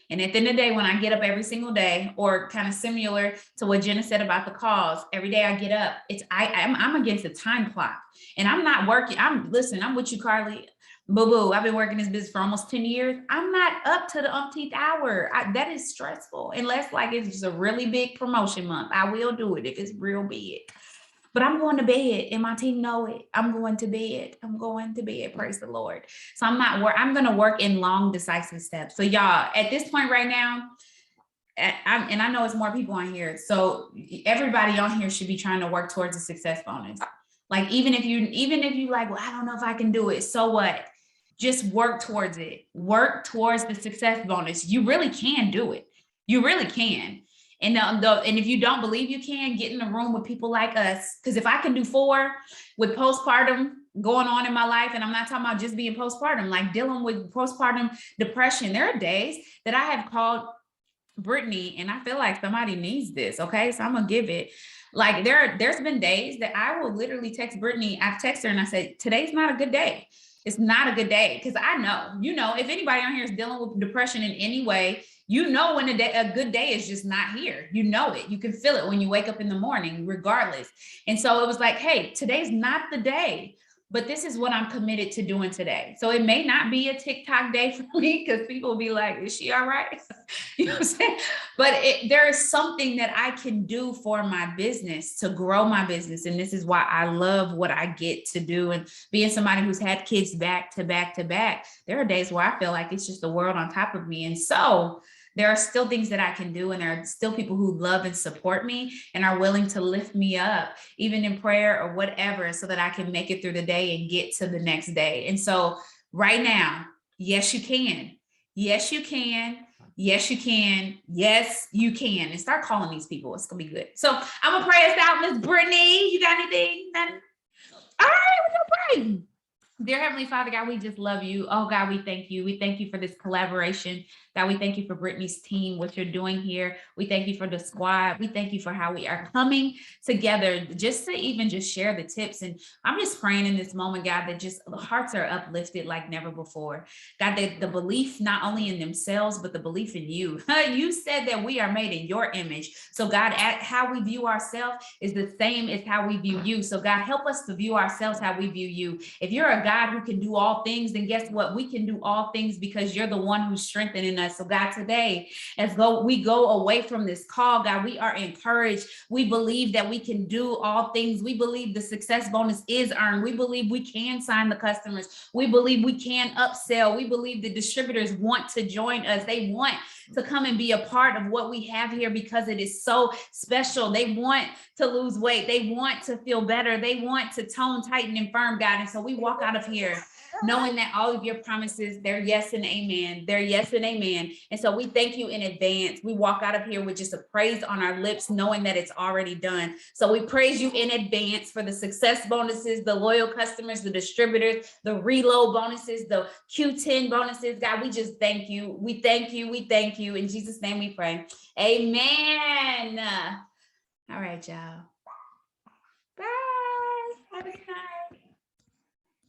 And at the end of the day, when I get up every single day, or kind of similar to what Jenna said about the calls, every day I get up, I'm against a time clock, and I'm not working. I'm with you, Carly. Boo-boo, I've been working this business for almost 10 years. I'm not up to the umpteenth hour. That is stressful. Unless like it's just a really big promotion month, I will do it if it's real big. But I'm going to bed, and my team know it. I'm going to bed. Praise the Lord. So I'm going to work in long, decisive steps. So y'all, at this point right now, and I know it's more people on here. So everybody on here should be trying to work towards a success bonus. Like, even if you like, well, I don't know if I can do it. So what? Just work towards it. Work towards the success bonus. You really can do it. You really can. And if you don't believe you can, get in the room with people like us. Because if I can do 4 with postpartum going on in my life, and I'm not talking about just being postpartum, like dealing with postpartum depression, there are days that I have called Brittany, and I feel like somebody needs this. Okay, so I'm gonna give it. Like, there's been days that I will literally text Brittany. I've texted her and I said, today's not a good day. It's not a good day. Because I know, if anybody on here is dealing with depression in any way, when a good day is just not here. You know it. You can feel it when you wake up in the morning, regardless. And so it was like, hey, today's not the day, but this is what I'm committed to doing today. So it may not be a TikTok day for me, because people will be like, is she all right? You know what I'm saying? But there is something that I can do for my business to grow my business. And this is why I love what I get to do. And being somebody who's had kids back to back to back, there are days where I feel like it's just the world on top of me. And so there are still things that I can do, and there are still people who love and support me and are willing to lift me up, even in prayer or whatever, so that I can make it through the day and get to the next day. And so right now, yes, you can. Yes, you can. Yes, you can. Yes, you can. And start calling these people. It's going to be good. So I'm going to pray us out. Miss Brittany, you got anything? Nothing? All right, we're going to pray. Dear Heavenly Father, God, we just love you. Oh, God, we thank you. We thank you for this collaboration. God, we thank you for Brittany's team, what you're doing here. We thank you for the squad. We thank you for how we are coming together just to even just share the tips. And I'm just praying in this moment, God, that just the hearts are uplifted like never before. God, that the belief not only in themselves, but the belief in you. You said that we are made in your image. So God, how we view ourselves is the same as how we view you. So God, help us to view ourselves how we view you. If you're a God who can do all things, then guess what? We can do all things because you're the one who's strengthening us. So God, today, as we go away from this call, God, we are encouraged. We believe that we can do all things. We believe the success bonus is earned. We believe we can sign the customers. We believe we can upsell. We believe the distributors want to join us. They want to come and be a part of what we have here because it is so special. They want to lose weight. They want to feel better. They want to tone, tighten, and firm, God. And so we walk out of here knowing that all of your promises, they're yes and amen. They're yes and amen. And so we thank you in advance. We walk out of here with just a praise on our lips, knowing that it's already done. So we praise you in advance for the success bonuses, the loyal customers, the distributors, the reload bonuses, the Q10 bonuses. God, we just thank you. We thank you. We thank you. In Jesus' name we pray. Amen. All right, y'all. Bye. Have a good night.